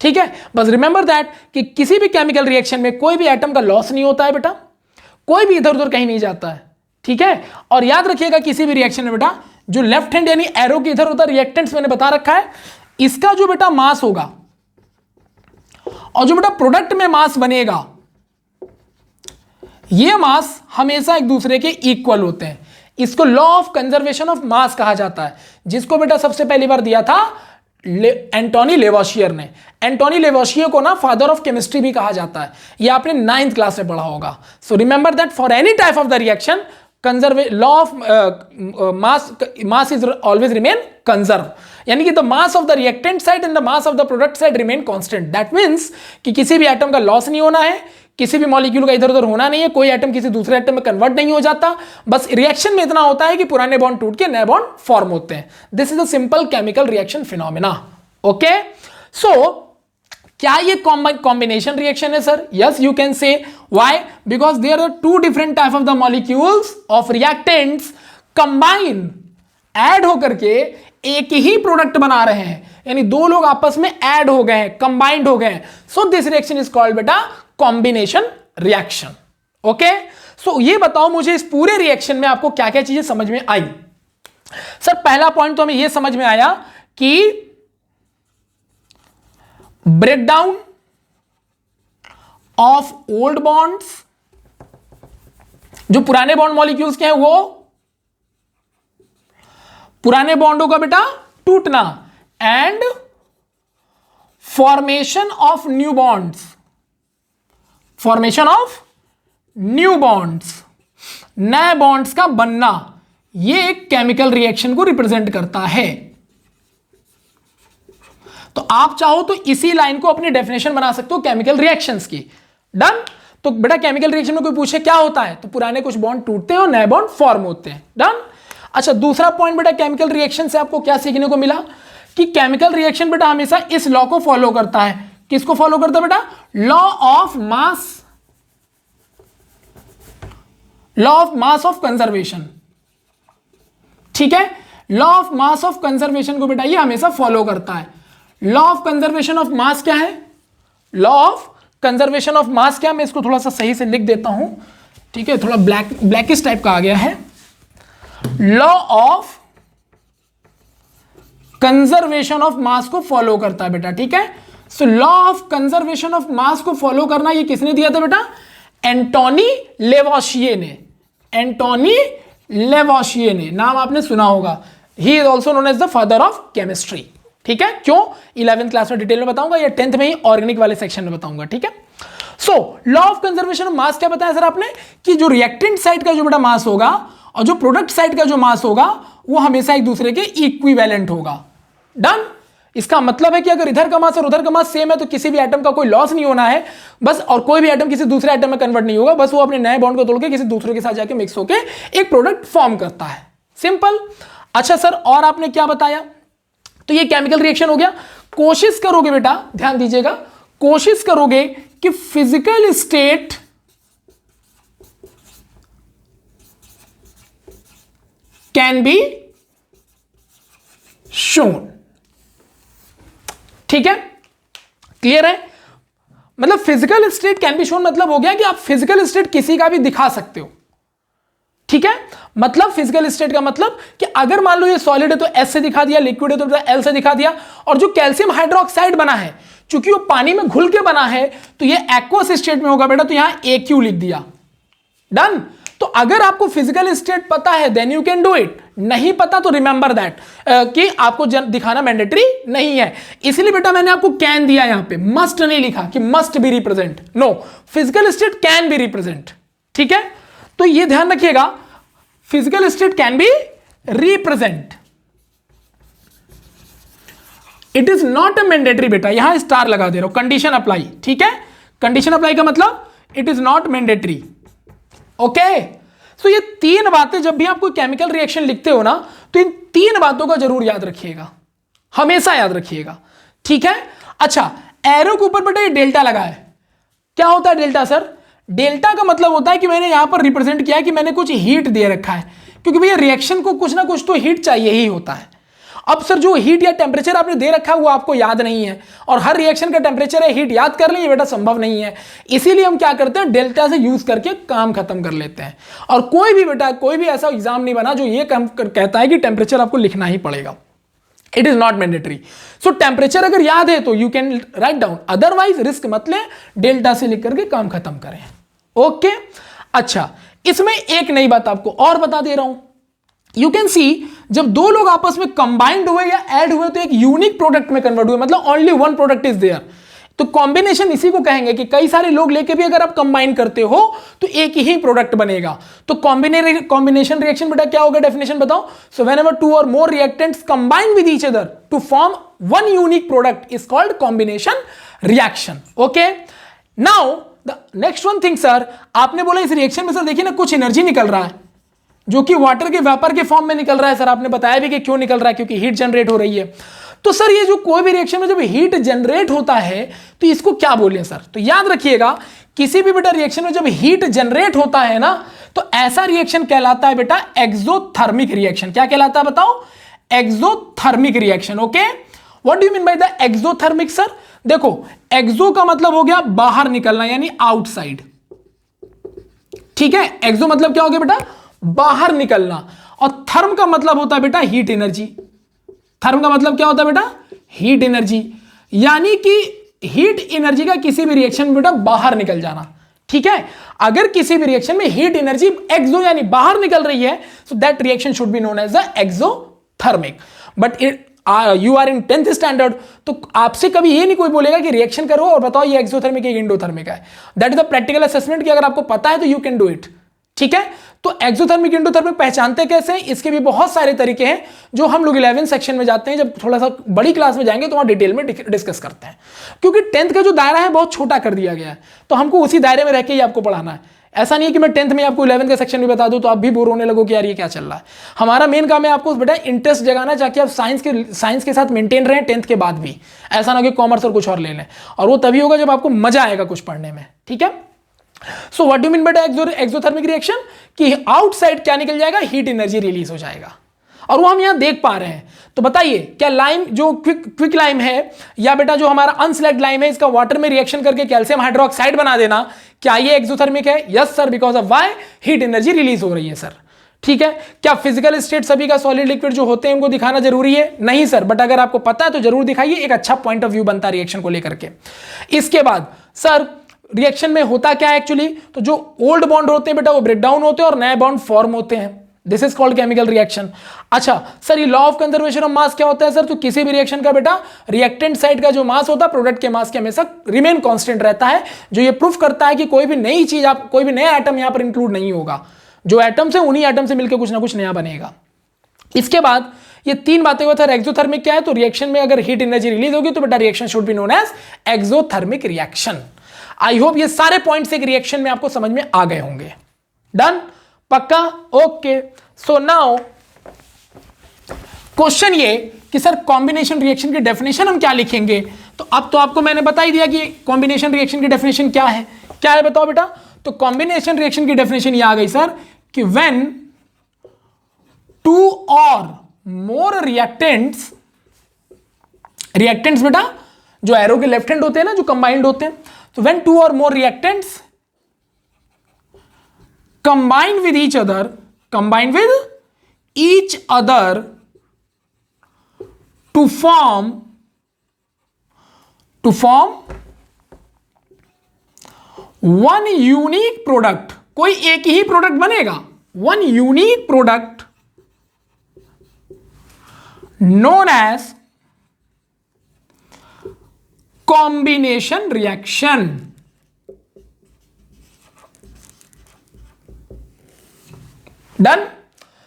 ठीक है, बस रिमेंबर दैट कि किसी भी केमिकल रिएक्शन में कोई भी एटम का लॉस नहीं होता है बेटा, कोई भी इधर उधर कहीं नहीं जाता है। ठीक है, और याद रखिएगा किसी भी रिएक्शन में बेटा जो लेफ्ट हैंड यानी एरो के इधर उधर रिएक्टेंट्स मैंने बता रखा है, इसका जो बेटा मास होगा और जो बेटा प्रोडक्ट में मास बनेगा, ये मास हमेशा एक दूसरे के इक्वल होते हैं। इसको law of conservation of mass कहा जाता है, जिसको बेटा सबसे पहली बार दिया था एंटोनी लेवोशियर ने। एंटोनी लेवोशियर को ना फादर ऑफ केमिस्ट्री भी कहा जाता है, ये आपने 9th क्लास में पढ़ा होगा। So remember that for any type of the reaction law of mass is always remain conserve, यानी कि the mass of the reactant side and the mass of the product side remain constant. That means कि किसी भी atom का loss नहीं होना है, किसी भी मॉलिक्यूल का इधर उधर होना नहीं है, कोई एटम किसी दूसरे एटम में कन्वर्ट नहीं हो जाता, बस रिएक्शन में इतना होता है कि पुराने बॉन्ड टूट के नए बॉन्ड फॉर्म होते हैं। This is a simple chemical reaction phenomena. Okay, so क्या ये कॉम्बिनेशन रिएक्शन है sir? Yes, you can say. Why? Because there are two different type of the molecules of reactants combine, add होकर के एक ही product बना रहे हैं, यानी दो लोग आपस में ऐड हो गए हैं, कंबाइंड हो गए हैं। So this reaction is called बेटा कॉम्बिनेशन रिएक्शन। ओके, सो ये बताओ मुझे इस पूरे रिएक्शन में आपको क्या क्या चीजें समझ में आई? सर पहला पॉइंट तो हमें यह समझ में आया कि ब्रेकडाउन ऑफ ओल्ड बॉन्ड्स, जो पुराने बॉन्ड मॉलिक्यूल्स के हैं वो पुराने बॉन्डों का बेटा टूटना, and formation of new bonds, formation of new bonds, नए बॉन्ड्स का बनना, ये एक केमिकल रिएक्शन को रिप्रेजेंट करता है। तो आप चाहो तो इसी लाइन को अपनी डेफिनेशन बना सकते हो केमिकल रिएक्शंस की। डन, तो बेटा केमिकल रिएक्शन में कोई पूछे क्या होता है, तो पुराने कुछ बॉन्ड टूटते हैं और नए बॉन्ड फॉर्म होते हैं। डन। अच्छा, दूसरा पॉइंट बेटा केमिकल रिएक्शन से आपको क्या सीखने को मिला कि केमिकल रिएक्शन बेटा हमेशा इस लॉ को फॉलो करता है। किसको फॉलो करता है बेटा? Law of mass, law of mass of conservation. ठीक है, law of mass of conservation को बेटा ये हमेशा फॉलो करता है। Law of conservation of mass क्या है? Law of conservation of mass क्या, मैं इसको थोड़ा सा सही से लिख देता हूं। ठीक है, थोड़ा ब्लैकिश टाइप का आ गया है। Law of conservation of mass को फॉलो करता है बेटा। ठीक है, so law of conservation of mass को फॉलो करना ये किसने दिया था बेटा? एंटोनी लेवोशियर ने। एंटोनी लेवोशियर ने, नाम आपने सुना होगा। He is also known as the father of chemistry. ठीक है, क्यों? 11th क्लास में डिटेल में बताऊंगा या 10th में ही ऑर्गेनिक वाले सेक्शन में बताऊंगा। ठीक है, so law of conservation of mass क्या बताया सर आपने कि जो रिएक्टेंट साइड का जो बेटा मास होगा और जो प्रोडक्ट साइड का जो मास होगा वो हमेशा एक दूसरे के इक्विवेलेंट होगा। डन। इसका मतलब है कि अगर इधर का मास और उधर का मास सेम है तो किसी भी एटम का कोई लॉस नहीं होना है बस, और कोई भी एटम किसी दूसरे एटम में कन्वर्ट नहीं होगा, बस वो अपने नए बॉन्ड को तोड़ के किसी दूसरे के साथ जाके मिक्स होके एक प्रोडक्ट फॉर्म करता है। सिंपल। अच्छा सर, और आपने क्या बताया? तो ये केमिकल रिएक्शन हो गया। कोशिश करोगे बेटा, ध्यान दीजिएगा, कोशिश करोगे कि physical state can be shown. ठीक है, क्लियर है? मतलब physical state can be shown मतलब हो गया कि आप फिजिकल स्टेट किसी का भी दिखा सकते हो। ठीक है, मतलब फिजिकल स्टेट का मतलब कि अगर मान लो ये सॉलिड है तो एस से दिखा दिया, लिक्विड है तो एल से दिखा दिया, और जो कैल्शियम हाइड्रोक्साइड बना है चूंकि वो पानी में घुल के बना है तो ये एक्वस स्टेट में होगा बेटा, तो यहां AQ लिख दिया। डन। तो अगर आपको फिजिकल स्टेट पता है then you can do it, नहीं पता तो रिमेंबर दैट कि आपको दिखाना मैंडेटरी नहीं है। इसलिए बेटा मैंने आपको कैन दिया, यहां पे मस्ट नहीं लिखा कि must be represent. No, physical state can be represent. ठीक है, तो ये ध्यान रखिएगा, physical state can be represent, it is not a mandatory बेटा, यहां स्टार लगा दे रहा हूं, कंडीशन अप्लाई, ठीक है, कंडीशन अप्लाई का मतलब it is not mandatory, okay. So ये तीन बातें जब भी आप कोई केमिकल रिएक्शन लिखते हो ना, तो इन तीन बातों का जरूर याद रखिएगा, हमेशा याद रखिएगा, ठीक है। अच्छा, एरो के ऊपर बेटा ये डेल्टा लगा है, क्या होता है डेल्टा सर? डेल्टा का मतलब होता है कि मैंने यहां पर रिप्रेजेंट किया है कि मैंने कुछ हीट दे रखा है, क्योंकि भैया रिएक्शन को कुछ ना कुछ तो हीट चाहिए ही होता है। अब सर जो हीट या टेम्परेचर आपने दे रखा है वो आपको याद नहीं है, और हर रिएक्शन का टेम्परेचर है हीट याद कर लें, ये बेटा संभव नहीं है। इसीलिए हम क्या करते हैं, डेल्टा से यूज करके काम खत्म कर लेते हैं। और कोई भी बेटा, कोई भी ऐसा एग्जाम नहीं बना जो ये कहता है कि टेम्परेचर आपको लिखना ही पड़ेगा, it is not mandatory. So temperature अगर याद है तो you can write down, otherwise risk मत लें, डेल्टा से लिख करके काम खत्म करें, ओके। अच्छा, इसमें एक नई बात आपको और बता दे रहा हूं, यू कैन सी जब दो लोग आपस में कंबाइंड हुए या ऐड हुए तो एक यूनिक प्रोडक्ट में कन्वर्ट हुए, मतलब only one product is there. तो कॉम्बिनेशन इसी को कहेंगे कि कई सारे लोग लेके भी अगर आप कंबाइन करते हो तो एक ही प्रोडक्ट बनेगा। तो कॉम्बिनेशन रिएक्शन बेटा क्या होगा, डेफिनेशन बताओ। सो व्हेनेवर टू और more reactants combine with each other to form one unique product is called combination reaction, okay. Now the next one thing sir, आपने बोला इस रिएक्शन में सर देखिए ना कुछ एनर्जी निकल रहा है जो कि वाटर के वेपर के फॉर्म में निकल रहा है। सर आपने बताया भी कि क्यों निकल रहा है, क्योंकि हीट जनरेट हो रही है। तो सर ये जो कोई भी रिएक्शन में जब हीट जनरेट होता है तो इसको क्या बोलें सर? तो याद रखिएगा, किसी भी बेटा रिएक्शन में जब हीट जनरेट होता है ना, तो ऐसा रिएक्शन कहलाता है बेटा एक्सोथर्मिक रिएक्शन। क्या कहलाता है बताओ? Exothermic reaction, okay. What do you mean by the exothermic sir? देखो, एक्सो का मतलब हो गया बाहर निकलना, यानी आउटसाइड, ठीक है। एक्सो मतलब क्या हो गया बेटा? बाहर निकलना। और थर्म का मतलब होता है बेटा हीट एनर्जी। थर्म का मतलब क्या होता है बेटा? हीट एनर्जी, यानी कि हीट एनर्जी का किसी भी रिएक्शन में बेटा बाहर निकल जाना, ठीक है। अगर किसी भी रिएक्शन में हीट एनर्जी एक्सो यानी बाहर निकल रही है, so that reaction should be known as the exothermic. But you are in 10th standard, तो आपसे कभी ये नहीं कोई बोलेगा कि रिएक्शन करो और बताओ ये एक्सोथर्मिक है इंडोथर्मिक है। That is the practical assessment, कि अगर आपको पता है तो यू कैन डू इट, ठीक है। तो एक्सोथर्मिक इंडोथर्मिक पहचानते कैसे हैं? इसके भी बहुत सारे तरीके हैं जो हम लोग 11 सेक्शन में जाते हैं। जब थोड़ा सा बड़ी क्लास में जाएंगे तो वहां डिटेल में डिस्कस करते हैं, क्योंकि 10th का जो दायरा है बहुत छोटा कर दिया गया है, तो हमको उसी दायरे में रह के ही आपको पढ़ाना है। ऐसा नहीं है कि मैं 10th में आपको 11 का सेक्शन भी बता दूं तो आप भी बोर होने लगो कि यार ये क्या चल रहा है। हमारा मेन काम है आपको बेटा इंटरेस्ट जगाना, ताकि आप साइंस के साथ मेंटेन रहें 10th के बाद भी। ऐसा ना कि कॉमर्स और कुछ और ले लें, और वो तभी होगा जब आपको मजा आएगा कुछ पढ़ने में, ठीक है। सो what do mean bye exothermic reaction? कि आउटसाइड क्या निकल जाएगा? हीट एनर्जी रिलीज हो जाएगा, और वो हम यहां देख पा रहे हैं। तो बताइए, क्या लाइम जो क्विक लाइम है, या बेटा जो हमारा अनस्लैग्ड लाइम है, इसका वाटर में रिएक्शन करके कैल्शियम हाइड्रोक्साइड बना देना, क्या ये एक्सोथर्मिक है? Yes sir, because of why? Heat energy release हो रही है सर, ठीक है। क्या फिजिकल स्टेट सभी का सॉलिड लिक्विड जो होते हैं उनको दिखाना जरूरी है? नहीं सर, बट अगर आपको पता है तो जरूर दिखाइए, एक अच्छा पॉइंट ऑफ व्यू बनता है रिएक्शन को लेकर के। इसके बाद सर रिएक्शन में होता क्या है एक्चुअली? तो जो ओल्ड बॉन्ड होते हैं बेटा वो ब्रेक डाउन होते हैं और नए बॉन्ड फॉर्म होते हैं। This is called chemical reaction. अच्छा सर, ये law of conservation of mass क्या होता है सर? तो किसी भी रिएक्शन का बेटा रिएक्टेंट साइड का जो मास होता है प्रोडक्ट के मास के हमेशा रिमेन कांस्टेंट रहता है, जो ये प्रूफ करता है कि कोई भी नई चीज, आप कोई भी नया एटम यहां पर इंक्लूड नहीं होगा। जो एटम्स है उन्हीं एटम से मिलकर कुछ ना कुछ नया बनेगा। इसके बाद ये तीन बातें हुआ था। एक्सोथर्मिक क्या है? तो रिएक्शन में अगर हीट एनर्जी रिलीज होगी तो बेटा reaction should be known as exothermic reaction. I hope ये सारे पॉइंट्स एक रिएक्शन में आपको समझ में आ गए होंगे। डन? पक्का? ओके। सो नाउ क्वेश्चन ये कि सर कॉम्बिनेशन रिएक्शन की डेफिनेशन हम क्या लिखेंगे? तो अब तो आपको मैंने बता ही दिया कि कॉम्बिनेशन रिएक्शन की डेफिनेशन क्या है। क्या है बताओ बेटा? तो कॉम्बिनेशन रिएक्शन की डेफिनेशन ये आ गई सर कि व्हेन टू और मोर रिएक्टेंट्स बेटा जो एरो के लेफ्ट हैंड होते हैं ना, जो कंबाइंड होते हैं, तो when two or more reactants combine with each other to form one unique product, कोई एक ही प्रोडक्ट बनेगा, one unique product known as combination reaction. Done?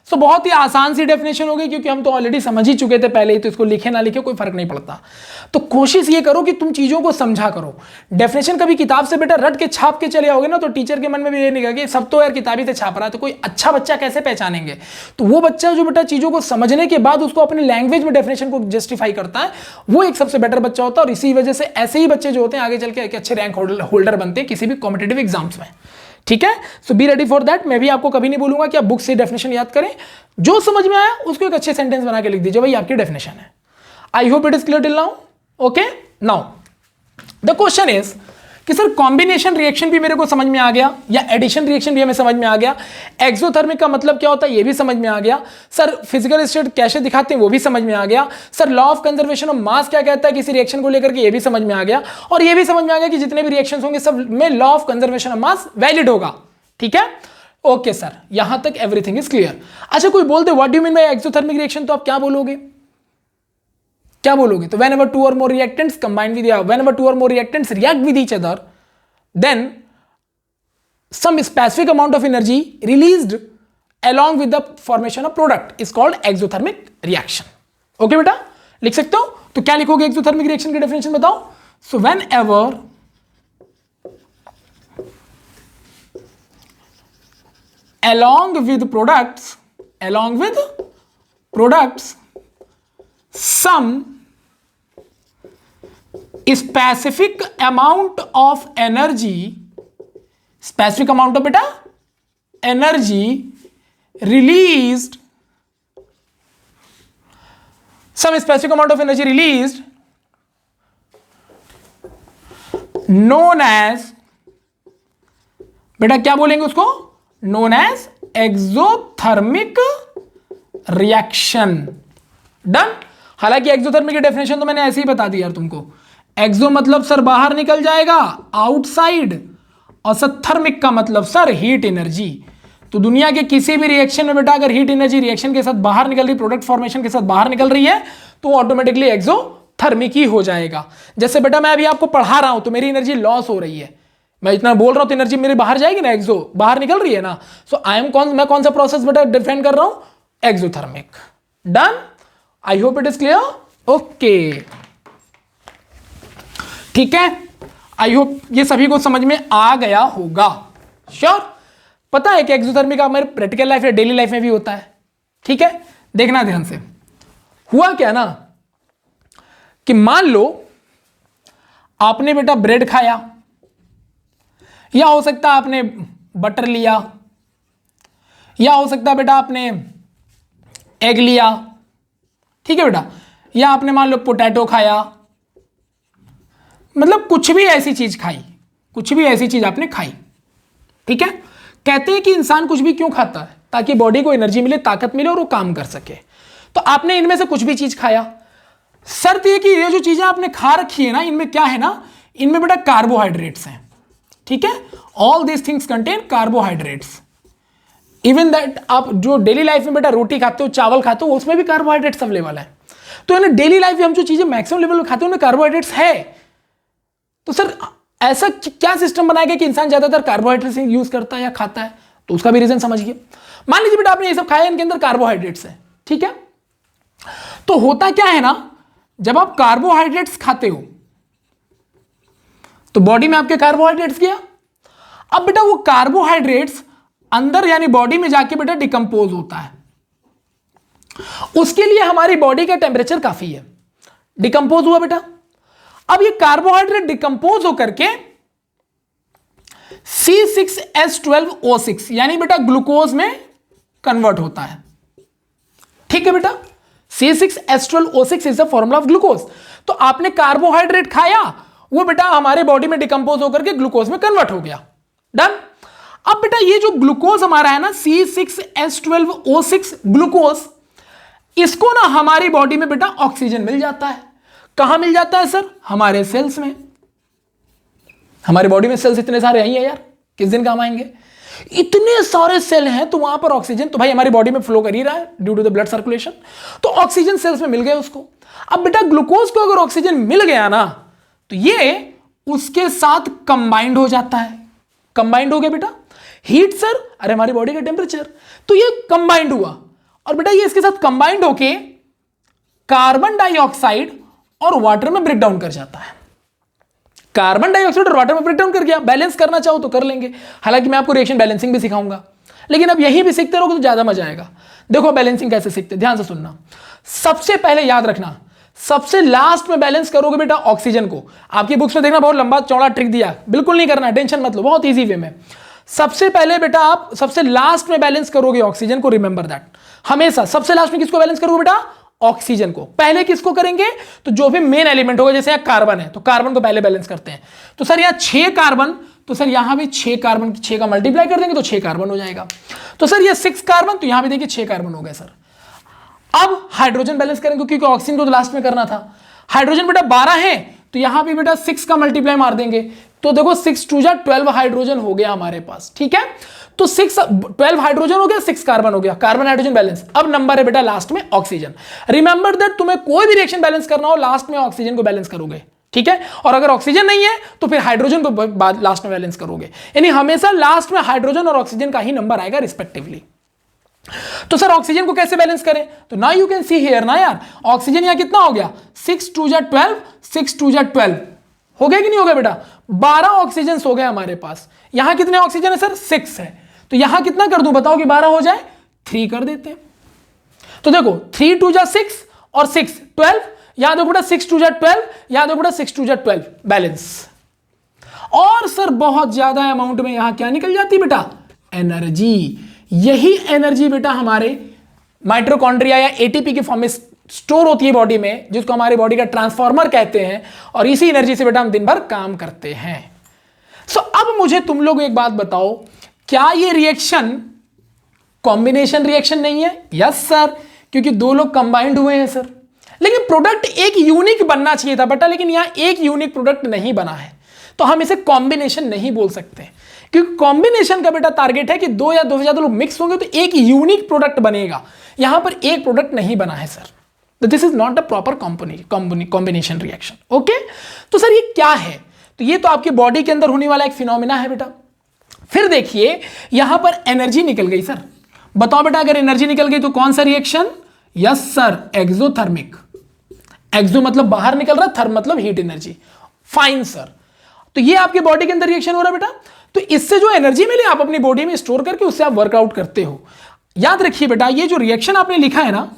So बहुत ही आसान सी डेफिनेशन होगी, क्योंकि हम तो ऑलरेडी समझ ही चुके थे पहले ही, तो इसको लिखे ना लिखे कोई फर्क नहीं पड़ता। तो कोशिश ये करो कि तुम चीजों को समझा करो। डेफिनेशन कभी किताब से बेटा रट के छाप के चले आओगे ना, तो टीचर के मन में भी ये नहीं कि सब तो यार किताबी से छाप रहा है, तो कोई अच्छा बच्चा कैसे पहचानेंगे। तो वो बच्चा जो बेटा चीजों को समझने के बाद उसको अपनी लैंग्वेज में डेफिनेशन को जस्टिफाई करता है, वो एक सबसे बेटर बच्चा होता है। और इसी वजह से ऐसे ही बच्चे जो होते हैं आगे चल के एक अच्छे रैंक होल्डर बनते हैं किसी भी कॉम्पिटेटिव एग्जाम्स में। ठीक है, सो बी रेडी फॉर दैट। मैं भी आपको कभी नहीं बोलूंगा कि आप बुक से डेफिनेशन याद करें, जो समझ में आया उसको एक अच्छे सेंटेंस बना के लिख दीजिए, भाई आपकी डेफिनेशन है। I hope it is clear till now. Okay, now the question is कि सर कॉम्बिनेशन रिएक्शन भी मेरे को समझ में आ गया, या एडिशन रिएक्शन भी हमें समझ में आ गया, एक्सोथर्मिक का मतलब क्या होता है ये भी समझ में आ गया, सर फिजिकल स्टेट कैसे दिखाते हैं वो भी समझ में आ गया, sir law of conservation of mass क्या कहता है किसी रिएक्शन को लेकर के ये भी समझ में आ गया, और ये भी समझ में आ गया कि जितने भी रिएक्शन होंगे सब में law of conservation of mass valid होगा। ठीक है, ओके सर, यहां तक एवरीथिंग इज क्लियर। अच्छा, कोई बोलते what do you mean bye exothermic reaction, तो आप क्या बोलोगे, क्या बोलोगे? तो whenever two or more reactants combine with whenever two or more reactants react with each other, then some specific amount of energy released along with the formation of product is called exothermic reaction. Okay बेटा, लिख सकते हो? तो क्या लिखोगे exothermic reaction की definition बताओ। So whenever along with products some specific amount of energy, specific amount of beta energy released, some specific amount of energy released known as, बेटा क्या बोलेंगे उसको, known as exothermic reaction। Done. हालांकि exothermic की definition तो मैंने ऐसे ही बता दी यार तुमको। एक्सो मतलब सर बाहर निकल जाएगा, आउटसाइड, और सर थर्मिक का मतलब सर हीट एनर्जी। तो दुनिया के किसी भी रिएक्शन में बेटा अगर हीट एनर्जी रिएक्शन के साथ बाहर निकल रही, प्रोडक्ट फॉर्मेशन के साथ बाहर निकल रही है, तो ऑटोमेटिकली एक्सोथर्मिक ही हो जाएगा। जैसे बेटा मैं अभी आपको पढ़ा रहा हूं तो मेरी एनर्जी लॉस हो रही है, मैं इतना बोल रहा हूं तो एनर्जी मेरी बाहर जाएगी ना, एक्सो बाहर निकल रही है ना। सो मैं कौन सा प्रोसेस बेटा डिफाइन कर रहा हूं, exothermic. Done, I hope it is clear. Okay, ठीक है, आई होप ये सभी को समझ में आ गया होगा। श्योर, पता है कि एक्सोथर्मिक हमारे प्रैक्टिकल लाइफ या डेली लाइफ में भी होता है। ठीक है, देखना ध्यान से। हुआ क्या ना कि मान लो आपने बेटा ब्रेड खाया, या हो सकता है आपने बटर लिया, या हो सकता है बेटा आपने एग लिया। ठीक है बेटा, या आपने मान लो पोटैटो खाया, मतलब कुछ भी ऐसी चीज खाई, कुछ भी ऐसी चीज आपने खाई। ठीक है, कहते हैं कि इंसान कुछ भी क्यों खाता है, ताकि बॉडी को एनर्जी मिले, ताकत मिले और वो काम कर सके। तो आपने इनमें से कुछ भी चीज खाया, शर्त यह कि ये जो चीजें आपने खा रखी है ना, इनमें क्या है ना, इनमें बेटा कार्बोहाइड्रेट्स हैं। ठीक है, all this things contain carbohydrates. Even that आप जो डेली लाइफ में बेटा रोटी खाते हो, चावल खाते हो, उसमें भी कार्बोहाइड्रेट्स अवेलेबल है। तो इन्हें डेली लाइफ में हम जो चीजें मैक्सिमम लेवल में खाते हैं उनमें कार्बोहाइड्रेट्स है। तो सर ऐसा क्या सिस्टम बनाया गया कि इंसान ज्यादातर कार्बोहाइड्रेट्स यूज करता है या खाता है, तो उसका भी रीजन समझिए। मान लीजिए बेटा आपने ये सब खाया, इनके अंदर कार्बोहाइड्रेट्स है। ठीक है, तो होता क्या है ना, जब आप कार्बोहाइड्रेट्स खाते हो तो बॉडी में आपके कार्बोहाइड्रेट्स गया। अब बेटा वो कार्बोहाइड्रेट्स अंदर यानी बॉडी में जाके बेटा डिकम्पोज होता है। उसके लिए हमारी बॉडी का टेम्परेचर काफी है। डिकम्पोज हुआ बेटा, अब ये कार्बोहाइड्रेट डिकम्पोज होकर के C6H12O6 यानी बेटा ग्लूकोज में कन्वर्ट होता है। ठीक है बेटा, C6H12O6 is the formula of glucose. तो आपने कार्बोहाइड्रेट खाया, वो बेटा हमारे बॉडी में डिकम्पोज होकर के ग्लूकोज में कन्वर्ट हो गया। डन। अब बेटा ये जो ग्लूकोज हमारा है ना, C6H12O6 ग्लूकोज, इसको ना हमारी बॉडी में बेटा ऑक्सीजन मिल जाता है। कहां मिल जाता है सर, हमारे सेल्स में। हमारे बॉडी में सेल्स इतने सारे हैं यार, किस दिन काम आएंगे। इतने सारे सेल हैं तो वहां पर ऑक्सीजन तो भाई हमारी बॉडी में फ्लो कर ही रहा है due to the blood circulation, तो ऑक्सीजन सेल्स में मिल गया उसको। अब बेटा ग्लूकोज को अगर ऑक्सीजन मिल गया ना, तो ये उसके साथ कंबाइंड हो जाता है। कंबाइंड हो गया बेटा, हीट सर, अरे हमारी बॉडी का टेम्परेचर, तो ये कंबाइंड हुआ। और बेटा ये इसके साथ कंबाइंड होके कार्बन डाइऑक्साइड और वाटर में ब्रेक डाउन कर जाता है। कार्बन डाइऑक्साइड और वाटर में ब्रेक डाउन कर गया। बैलेंस करना चाहो तो कर लेंगे, हालांकि मैं आपको रिएक्शन बैलेंसिंग भी सिखाऊंगा, लेकिन अब यही भी सीखते रहोगे तो ज्यादा मजा आएगा। देखो बैलेंसिंग कैसे सीखते, ध्यान से सुनना। सबसे पहले याद रखना, सबसे लास्ट में बैलेंस करोगे बेटा ऑक्सीजन को। आपकी बुक्स में देखना बहुत लंबा चौड़ा ट्रिक दिया, बिल्कुल नहीं करना, टेंशन मत लो, बहुत इजी वे में। सबसे पहले बेटा आप सबसे लास्ट में बैलेंस करोगे ऑक्सीजन को, रिमेंबर दैट। हमेशा सबसे लास्ट में किसको बैलेंस करोगे बेटा? ऑक्सीजन को। पहले किसको करेंगे? तो जो भी मेन एलिमेंट होगा, जैसे यहां कार्बन है तो कार्बन को पहले बैलेंस करते हैं। तो सर यहां 6 कार्बन, तो सर यहां भी 6 कार्बन, 6 का मल्टीप्लाई कर देंगे तो 6 कार्बन हो जाएगा। तो सर ये 6 कार्बन, तो यहां भी देखिए 6 कार्बन हो गए सर। अब हाइड्रोजन बैलेंस करेंगे क्योंकि ऑक्सीजन को तो लास्ट में करना था। हाइड्रोजन बेटा 12 है, तो यहां भी बेटा 6 का मल्टीप्लाई मार देंगे, तो देखो 6 2 जा 12 हाइड्रोजन हो गया हमारे पास, ठीक है। तो 12 हाइड्रोजन हो गया, 6 कार्बन हो गया, कार्बन हाइड्रोजन बैलेंस। अब नंबर है बेटा लास्ट में ऑक्सीजन। रिमेंबर दैट, तुम्हें कोई भी रिएक्शन बैलेंस करना हो लास्ट में ऑक्सीजन को बैलेंस करोगे, ठीक है। और अगर ऑक्सीजन नहीं है तो फिर हाइड्रोजन को लास्ट में बैलेंस करोगे, यानी हमेशा लास्ट में हाइड्रोजन और ऑक्सीजन का ही नंबर आएगा रिस्पेक्टिवली। तो सर ऑक्सीजन को कैसे बैलेंस करें? तो now you can see here ना यार, ऑक्सीजन यहां कितना हो गया? 6 2 जा 12, 6 2 जा 12 हो गया कि नहीं हो गया बेटा? 12 ऑक्सीजन हो गए हमारे पास। यहां कितने ऑक्सीजन है सर? 6 है। तो यहां कितना कर दूं बताओ कि 12 हो जाए? 3 कर देते हैं। तो देखो 3 2 जा 6 और 6 12, यहां देखो बेटा 6 2 जा 12, यहां देखो बेटा 6 2 जा 12 बैलेंस। और सर बहुत ज्यादा अमाउंट में यहां क्या निकल जाती बेटा? एनर्जी। यही एनर्जी बेटा हमारे माइटोकॉन्ड्रिया या एटीपी के फॉर्म में स्टोर होती है बॉडी में, जिसको हमारी बॉडी का ट्रांसफार्मर कहते हैं, और इसी एनर्जी से बेटा हम दिन भर काम करते हैं। सो अब मुझे तुम लोग एक बात बताओ, क्या ये रिएक्शन कॉम्बिनेशन रिएक्शन नहीं है? यस सर, क्योंकि 2 लोग कंबाइंड हुए हैं सर, लेकिन प्रोडक्ट एक यूनिक बनना चाहिए था बेटा, लेकिन यहां एक यूनिक प्रोडक्ट नहीं बना है, तो हम इसे कॉम्बिनेशन नहीं बोल सकते, क्योंकि कॉम्बिनेशन का बेटा टारगेट है कि 2 या 2 से ज्यादा लोग मिक्स होंगे तो एक यूनिक प्रोडक्ट बनेगा। यहां पर एक प्रोडक्ट नहीं बना है सर, तो this is not a proper combination reaction. Okay, तो सर ये क्या है? तो ये तो आपकी बॉडी के अंदर होने वाला एक फिनोमिना है बेटा। फिर देखिए यहां पर एनर्जी निकल गई सर। बताओ बेटा, अगर एनर्जी निकल गई तो कौन सा reaction? Yes sir, exothermic. Exo मतलब बाहर निकल रहा, थर्म मतलब हीट एनर्जी। फाइन सर, तो ये आपके बॉडी के अंदर रिएक्शन हो रहा है बेटा। तो इससे जो एनर्जी मिले आप अपनी बॉडी में स्टोर करके उससे आप वर्कआउट करते हो। याद रखिए बेटा, ये जो रिएक्शन आपने लिखा है ना,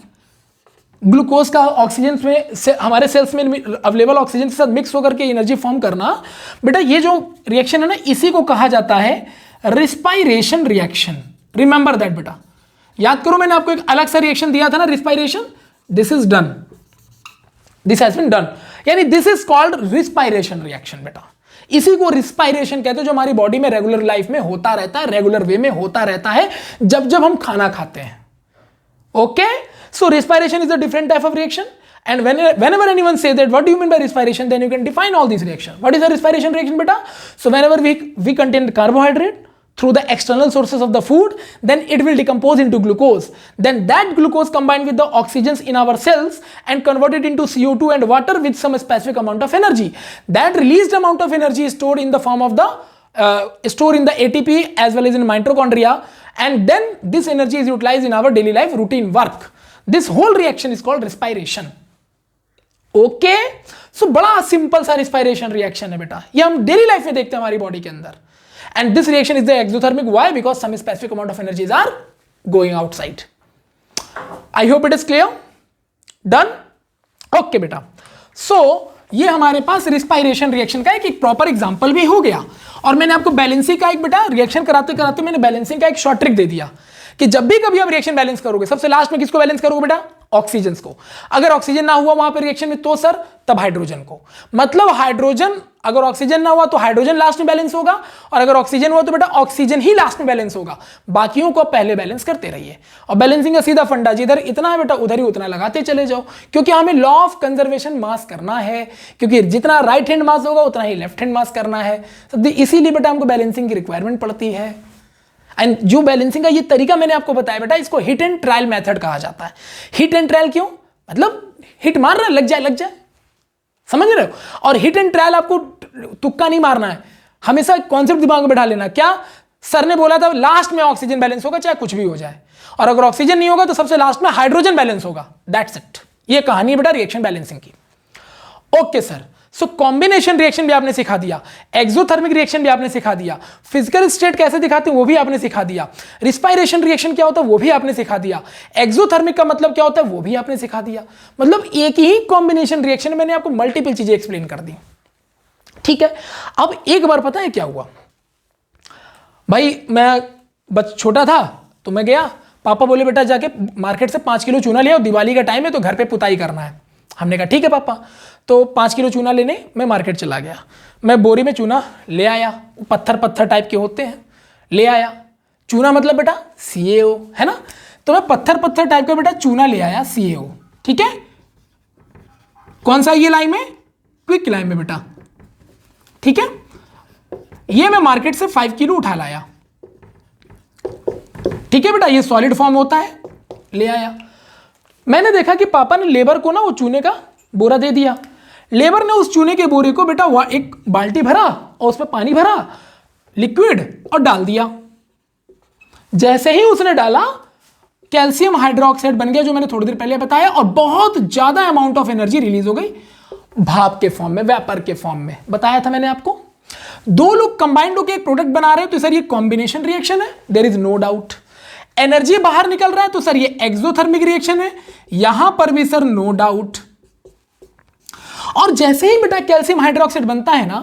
ग्लूकोज का ऑक्सीजन में हमारे सेल्स में अवेलेबल ऑक्सीजन के साथ मिक्स होकर के एनर्जी फॉर्म करना, बेटा ये जो रिएक्शन है ना, इसी को कहा जाता है रिस्पायरेशन रिएक्शन। रिमेंबर दैट बेटा, याद करो मैंने आपको एक अलग सा रिएक्शन दिया था ना, respiration. This is done, this has been done, यानी this is called respiration reaction बेटा। इसी को रिस्पायरेशन कहते हैं, जो हमारी बॉडी में रेगुलर लाइफ में होता रहता है, रेगुलर वे में होता रहता है जब जब हम खाना खाते हैं। Okay, so respiration is a different type of reaction, and whenever anyone say that what do you mean by respiration, then you can define all these reactions. What is a respiration reaction beta? So whenever we contain carbohydrate through the external sources of the food, then it will decompose into glucose, then that glucose combined with the oxygens in our cells and convert it into CO2 and water with some specific amount of energy. That released amount of energy is stored in the form of the stored in the ATP as well as in mitochondria, and then this energy is utilized in our daily life routine work. This whole reaction is called respiration. Okay, so बड़ा simple सा respiration reaction है बेटा, ये हम daily life में देखते हैं हमारी बॉडी के अंदर। And this reaction is the exothermic. Why? Because some specific amount of energies are going outside. I hope it is clear. Done? Okay बेटा, so ये हमारे पास रिस्पायरेशन रिएक्शन का एक प्रॉपर एग्जांपल भी हो गया। और मैंने आपको बैलेंसिंग का एक बेटा रिएक्शन कराते कराते मैंने बैलेंसिंग का एक शॉर्ट ट्रिक दे दिया कि जब भी कभी आप रिएक्शन बैलेंस करोगे, सबसे लास्ट में किसको बैलेंस करोगे बेटा? ऑक्सीजन को। अगर ऑक्सीजन ना हुआ वहां पर रिएक्शन में, तो सर तब हाइड्रोजन को। मतलब हाइड्रोजन, अगर ऑक्सीजन ना हुआ तो हाइड्रोजन लास्ट में बैलेंस होगा, और अगर ऑक्सीजन हुआ तो बेटा ऑक्सीजन ही लास्ट में बैलेंस होगा। बाकियों को पहले बैलेंस करते रहिए। और बैलेंसिंग का सीधा फंडा, जिधर इतना है बेटा उधर ही उतना लगाते चले जाओ, क्योंकि हमें लॉ ऑफ कंजर्वेशन मास करना है, क्योंकि जितना राइट हैंड मास होगा उतना ही लेफ्ट हैंड मास करना है। इसीलिए बेटा हमको बैलेंसिंग की रिक्वायरमेंट पड़ती है। एंड जो बैलेंसिंग का ये तरीका मैंने आपको बताया बेटा, इसको हिट एंड ट्रायल मेथड कहा जाता है। हिट एंड ट्रायल क्यों? मतलब हिट मार रहा है, लग जाए लग जाए, समझ रहे हो? और हिट एंड ट्रायल आपको तुक्का नहीं मारना है, हमेशा कॉन्सेप्ट दिमाग में बैठा लेना। क्या? सर ने बोला था लास्ट में ऑक्सीजन बैलेंस होगा चाहे कुछ भी हो जाए, और अगर ऑक्सीजन नहीं होगा तो सबसे लास्ट में हाइड्रोजन बैलेंस होगा। दैट्स इट, ये कहानी है बेटा रिएक्शन बैलेंसिंग की। Okay sir, so combination reaction भी आपने सिखा दिया, एक्सोथर्मिक रिएक्शन भी आपने सिखा दिया, फिजिकल स्टेट कैसे दिखाते हैं वो भी आपने सिखा दिया, रिस्पायरेशन रिएक्शन क्या होता है वो भी आपने सिखा दिया, एक्सोथर्मिक का मतलब क्या होता है वो भी आपने सिखा दिया। मतलब एक ही कॉम्बिनेशन रिएक्शन में मैंने आपको मल्टीपल चीजें एक्सप्लेन कर दी। ठीक है, अब एक बार पता है क्या हुआ भाई, मैं छोटा था तो मैं गया, पापा बोले बेटा जाके मार्केट से 5 किलो चूना ले आओ, दिवाली का टाइम है तो घर पे पुताई करना है। हमने कहा ठीक है पापा, तो 5 किलो चूना लेने मैं मार्केट चला गया। मैं बोरी में चूना ले आया, पत्थर पत्थर टाइप के होते हैं, ले आया। चूना मतलब बेटा CaO है ना, तो मैं पत्थर पत्थर टाइप का बेटा चूना ले आया CaO। ठीक है, कौन सा ये लाइम है, क्विक लाइम है बेटा। ठीक है, ये मैं मार्केट से 5 किलो उठा लाया। ठीक है बेटा, ये सॉलिड फॉर्म होता है, ले आया। मैंने देखा कि पापा ने लेबर को ना वो चूने का बोरा दे दिया। लेबर ने उस चूने के बोरे को बेटा एक बाल्टी भरा और उसमें पानी भरा लिक्विड और डाल दिया। जैसे ही उसने डाला कैल्शियम हाइड्रोक्साइड बन गया, जो मैंने थोड़ी देर पहले बताया, और बहुत ज्यादा अमाउंट ऑफ एनर्जी रिलीज हो गई भाप के फॉर्म में, वेपर के फॉर्म में। बताया था मैंने आपको, दो लोग कंबाइंड होकर एक प्रोडक्ट बना रहे हैं तो सर ये कॉम्बिनेशन रिएक्शन है, there is no doubt. Energy बाहर निकल रहा है तो सर ये एक्सोथर्मिक रिएक्शन है, यहां पर भी सर नो डाउट। और जैसे ही बेटा कैल्शियम हाइड्रोक्साइड बनता है ना,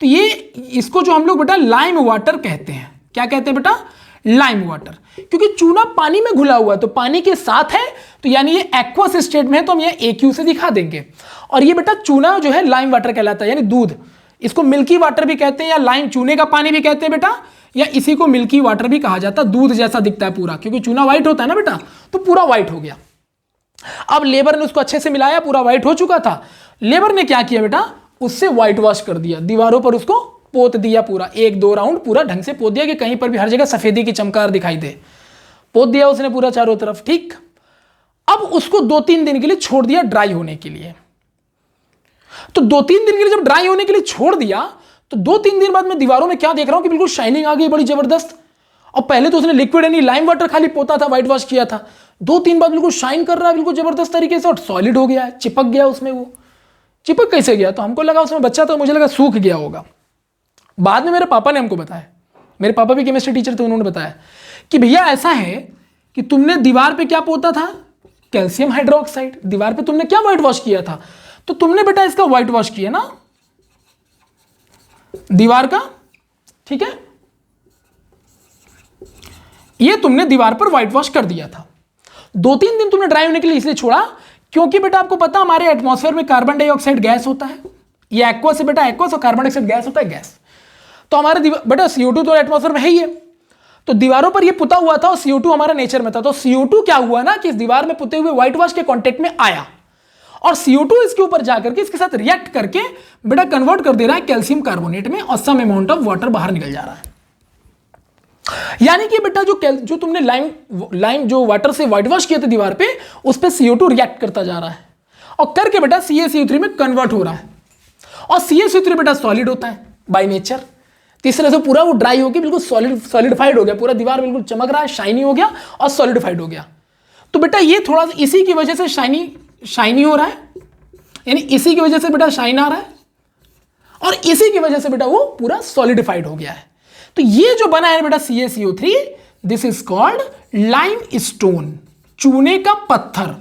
तो ये इसको जो हम लोग बेटा लाइम वाटर कहते हैं। क्या कहते हैं बेटा, लाइम वाटर, क्योंकि चूना पानी में घुला हुआ है तो पानी के साथ है, तो यानी ये एक्वस स्टेट में है, तो हम ये AQ से दिखा देंगे। और ये बेटा चूना जो है लाइम वाटर कहलाता है, यानी दूध। इसको मिल्की वाटर भी कहते हैं, या लाइम चूने का पानी भी कहते हैं बेटा, या इसी को मिल्की वाटर भी कहा जाता है। दूध जैसा दिखता है पूरा, क्योंकि चूना व्हाइट होता है ना बेटा, तो पूरा व्हाइट हो गया। अब लेबर ने उसको अच्छे से मिलाया, पूरा व्हाइट हो चुका था। लेबर ने क्या किया बेटा, उससे व्हाइट वॉश कर दिया, दीवारों पर उसको पोत दिया, पूरा 1-2 राउंड पूरा ढंग से पोत दिया कि कहीं पर भी हर जगह सफेदी की चमकार दिखाई दे। पोत दिया उसने पूरा चारों तरफ। ठीक, अब उसको 2-3 दिन के लिए छोड़ दिया ड्राई होने के लिए। तो 2-3 दिन के लिए जब ड्राई होने के लिए छोड़ दिया, तो 2-3 दिन बाद मैं दीवारों में क्या देख रहा हूं कि बिल्कुल शाइनिंग आ गई बड़ी जबरदस्त। और पहले तो उसने लिक्विड यानी लाइम वाटर खाली पोता था, व्हाइट वॉश किया था। 2-3 बाद बिल्कुल शाइन कर रहा है बिल्कुल जबरदस्त तरीके से, और सॉलिड हो गया है, चिपक गया उसमें। वो चिपक कैसे गया, तो हमको लगा उसमें बच्चा, तो मुझे लगा सूख गया होगा। बाद में मेरे पापा ने हमको बताया, मेरे पापा भी केमिस्ट्री टीचर थे, उन्होंने बताया कि भैया ऐसा है कि तुमने दीवार पे क्या पोता था, कैल्शियम हाइड्रोक्साइड। दीवार पे तुमने क्या व्हाइट वॉश किया था, तो तुमने बेटा इसका व्हाइट वॉश किया ना दीवार का। ठीक है, ये तुमने दीवार पर व्हाइट वॉश कर दिया था। 2-3 दिन तुमने ड्राई होने के लिए इसलिए छोड़ा क्योंकि बेटा आपको पता हमारे एटमॉस्फेयर में कार्बन डाइऑक्साइड गैस होता है। ये एक्वस है बेटा, एक्वस, और कार्बन डाइऑक्साइड गैस होता है, गैस। तो हमारे बेटा CO2 तो एटमॉस्फेयर में है ही है, तो दीवारों पर ये पुता हुआ था और CO2 हमारा नेचर में था। तो CO2 क्या हुआ ना कि इस दीवार में पुते हुए व्हाइट वॉश के कॉन्टेक्ट में आया, और CO2 इसके ऊपर जाकर के इसके साथ रिएक्ट करके बेटा कन्वर्ट कर दे रहा है कैल्शियम कार्बोनेट में, और सम अमाउंट ऑफ वाटर बाहर निकल जा रहा है। यानी कि बेटा जो तुमने लाइम जो वाटर से व्हाइट वॉश किया था दीवार पे, उस पे CO2 रिएक्ट करता जा रहा है, और करके बेटा CaCO3 में कन्वर्ट हो रहा है। और CaCO3 बेटा सॉलिड होता है बाय नेचर। तो इस तरह से पूरा वो ड्राई हो गया, बिल्कुल सॉलिडिफाइड हो गया, पूरा दीवार बिल्कुल चमक रहा है, शाइनी हो गया और सॉलिडिफाइड हो गया। तो बेटा ये थोड़ा सा इसी की वजह से शाइनी हो रहा है, यानी इसी की वजह से बेटा शाइन आ रहा है, और इसी की वजह से बेटा वो पूरा सॉलिडिफाइड हो गया है। तो ये जो बना है बेटा CaCO3, this is called lime stone, चूने का पत्थर,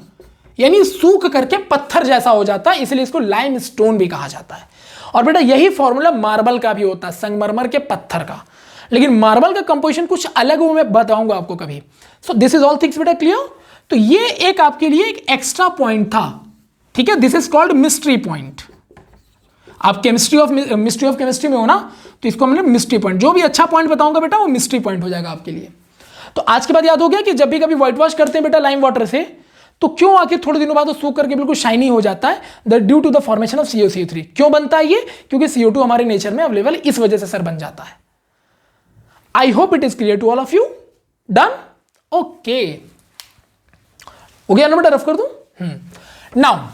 यानी सूख करके पत्थर जैसा हो जाता है, इसलिए इसको लाइम स्टोन भी कहा जाता है। और बेटा यही फॉर्मूला मार्बल का भी होता है, संगमरमर के पत्थर का। लेकिन मार्बल का कंपोजिशन कुछ अलग वो मैं बताऊंगा आपको कभी। सो दिस इज ऑल थिंग्स बेटा क्लियर। तो ये एक आपके लिए एक एक्स्ट्रा पॉइंट था, ठीक है, this is called mystery point. आप मिस्ट्री ऑफ केमिस्ट्री में हो ना, तो इसको हमने मिस्ट्री पॉइंट, जो भी अच्छा पॉइंट बताऊंगा बेटा वो मिस्ट्री पॉइंट हो जाएगा आपके लिए। तो आज के बाद याद हो गया कि जब भी कभी व्हाइट वॉश करते हैं बेटा लाइम वाटर से, तो क्यों आखिर थोड़े दिनों बाद वो सूख करके बिल्कुल शाइनी हो जाता है, due to the formation of CaCO3। क्यों बनता है ये, क्योंकि CO2 हमारे नेचर में अवेलेबल, इस वजह से सर बन जाता है। I hope it is clear to all of you. Done, okay, हो गया ना बेटा, रफ कर दूं। नाउ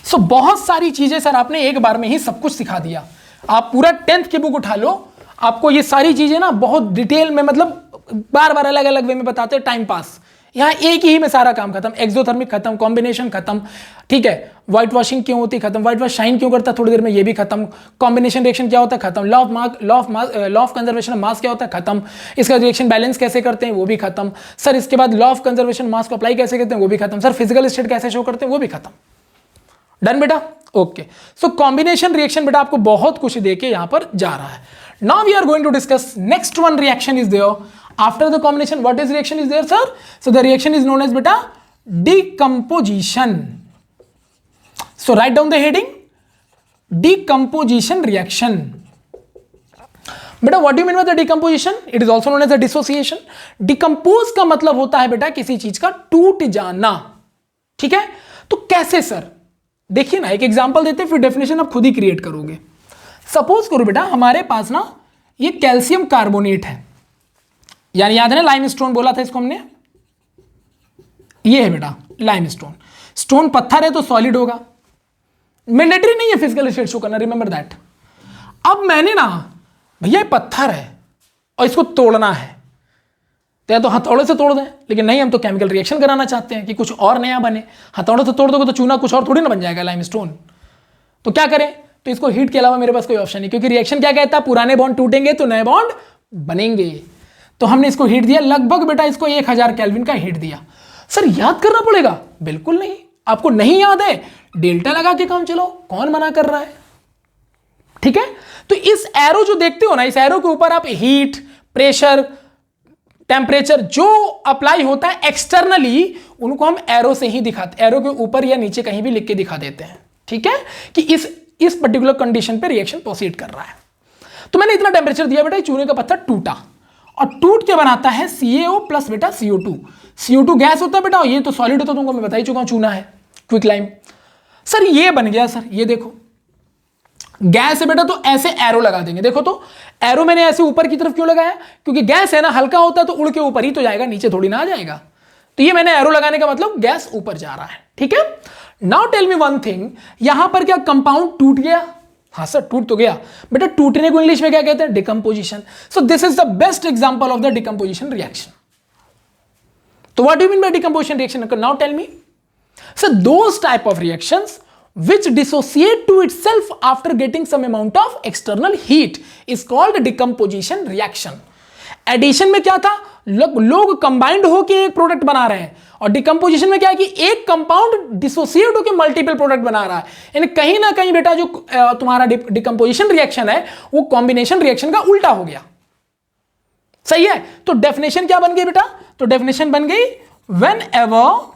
सो बहुत सारी चीजें सर आपने एक बार में ही सब कुछ सिखा दिया। आप पूरा 10th की बुक उठा लो, आपको ये सारी चीजें ना बहुत डिटेल में, मतलब बार बार अलग अलग वे में बताते हैं, टाइम पास। यहाँ एक ही में सारा काम खत्म, एक्सोथर्मिक खत्म, कॉम्बिनेशन खत्म, ठीक है, व्हाइट वॉशिंग क्यों होती खत्म, व्हाइट वॉश शाइन क्यों करता थोड़ी देर में ये भी खत्म, कॉम्बिनेशन रिएक्शन क्या होता है खत्म, law of conservation of mass क्या होता है खत्म, इसका रिएक्शन बैलेंस कैसे करते हैं वो भी खत्म सर, इसके बाद लॉ ऑफ कंजर्वेशन मास को अप्लाई कैसे करते हैं वो भी खत्म सर, फिजिकल स्टेट कैसे शो करते हैं वो भी खत्म। डन बेटा, ओके। सो कॉम्बिनेशन रिएक्शन बेटा आपको बहुत कुछ देके यहां पर जा रहा है। Now we are going to discuss next one reaction is there after the combination. What is reaction is there sir? So the reaction is known as beta decomposition. So write down the heading decomposition reaction. बेटा what do you mean by the decomposition? It is also known as the dissociation. Decompose का मतलब होता है बेटा किसी चीज का टूट जाना, ठीक है। तो कैसे सर, देखिए ना एक एग्जांपल देते हैं फिर डेफिनेशन आप खुद ही क्रिएट करोगे। सपोज करो बेटा हमारे पास ना ये कैल्शियम कार्बोनेट है, यानी याद है ना लाइमस्टोन बोला था इसको हमने, ये है बेटा लाइमस्टोन। स्टोन पत्थर है तो सॉलिड होगा, मैंडेटरी नहीं है फिजिकल स्टेट शो करना, रिमेंबर दैट। अब मैंने ना भैया ये पत्थर है और इसको तोड़ना है, तो या तो हथौड़े से तोड़ दें, लेकिन नहीं हम तो केमिकल रिएक्शन कराना चाहते हैं कि कुछ और नया बने। हथौड़े से तोड़ दोगे तो चूना कुछ और थोड़ी ना बन जाएगा लाइमस्टोन, तो क्या करें, तो इसको हीट के अलावा मेरे पास कोई ऑप्शन नहीं, क्योंकि रिएक्शन क्या कहता है पुराने बॉन्ड टूटेंगे तो नए बॉन्ड बनेंगे। तो हमने इसको हीट दिया, लगभग बेटा इसको 1000 केल्विन का हीट दिया। सर याद करना पड़ेगा, बिल्कुल नहीं, आपको नहीं याद है डेल्टा लगा के काम चलो, कौन मना कर रहा है, ठीक है। तो इस एरो जो देखते हो ना, इस एरो के ऊपर आप हीट, प्रेशर, टेम्परेचर जो अप्लाई होता है एक्सटर्नली उनको हम एरो से ही दिखाते, एरो के ऊपर या नीचे कहीं भी लिख के दिखा देते हैं, ठीक है, कि इस पर्टिकुलर कंडीशन पे रिएक्शन प्रोसीड कर रहा है। तो मैंने इतना टेम्परेचर दिया बेटा, चूने का पत्थर टूटा और टूट के बनाता है CaO प्लस बेटा CO2। CO2 गैस होता है बेटा, ये तो सॉलिड होता है, तुमको मैं बता ही चुका हूं, चूना है, क्विक लाइम। सर ये बन गया सर, ये देखो गैस है बेटा, तो ऐसे एरो लगा देंगे। देखो तो एरो मैंने ऐसे ऊपर की तरफ क्यों लगाया, क्योंकि गैस है ना, हल्का होता है तो उड़ के ऊपर ही तो जाएगा, नीचे थोड़ी ना आ जाएगा। तो ये मैंने एरो लगाने का मतलब गैस ऊपर जा रहा है, ठीक है। Now tell me one thing, यहां पर क्या कंपाउंड टूट गया? हाँ सर टूट तो गया बेटा, टूटने को इंग्लिश में क्या कहते हैं, decomposition. So this is the best example of the decomposition reaction. तो what do you mean by decomposition reaction? Now tell me sir, those type of reactions which dissociate to itself after getting some amount of external heat is called decomposition reaction. Addition में क्या था, लोग combined होकर एक product बना रहे हैं, और डिकम्पोजिशन में क्या है कि एक कंपाउंड डिसोसिएट होकर मल्टीपल प्रोडक्ट बना रहा है। यानी कहीं ना कहीं बेटा जो तुम्हारा डिकम्पोजिशन रिएक्शन है वो कॉम्बिनेशन रिएक्शन का उल्टा हो गया, सही है। तो डेफिनेशन क्या बन गई बेटा, तो डेफिनेशन बन गई when ever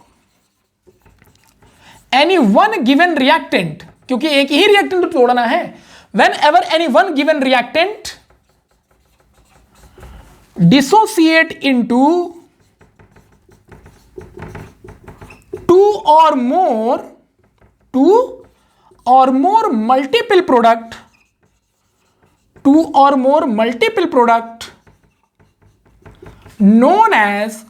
any one given reactant, क्योंकि एक ही रिएक्टेंट तो तोड़ना है, when ever any one given reactant dissociate into two or more multiple product known as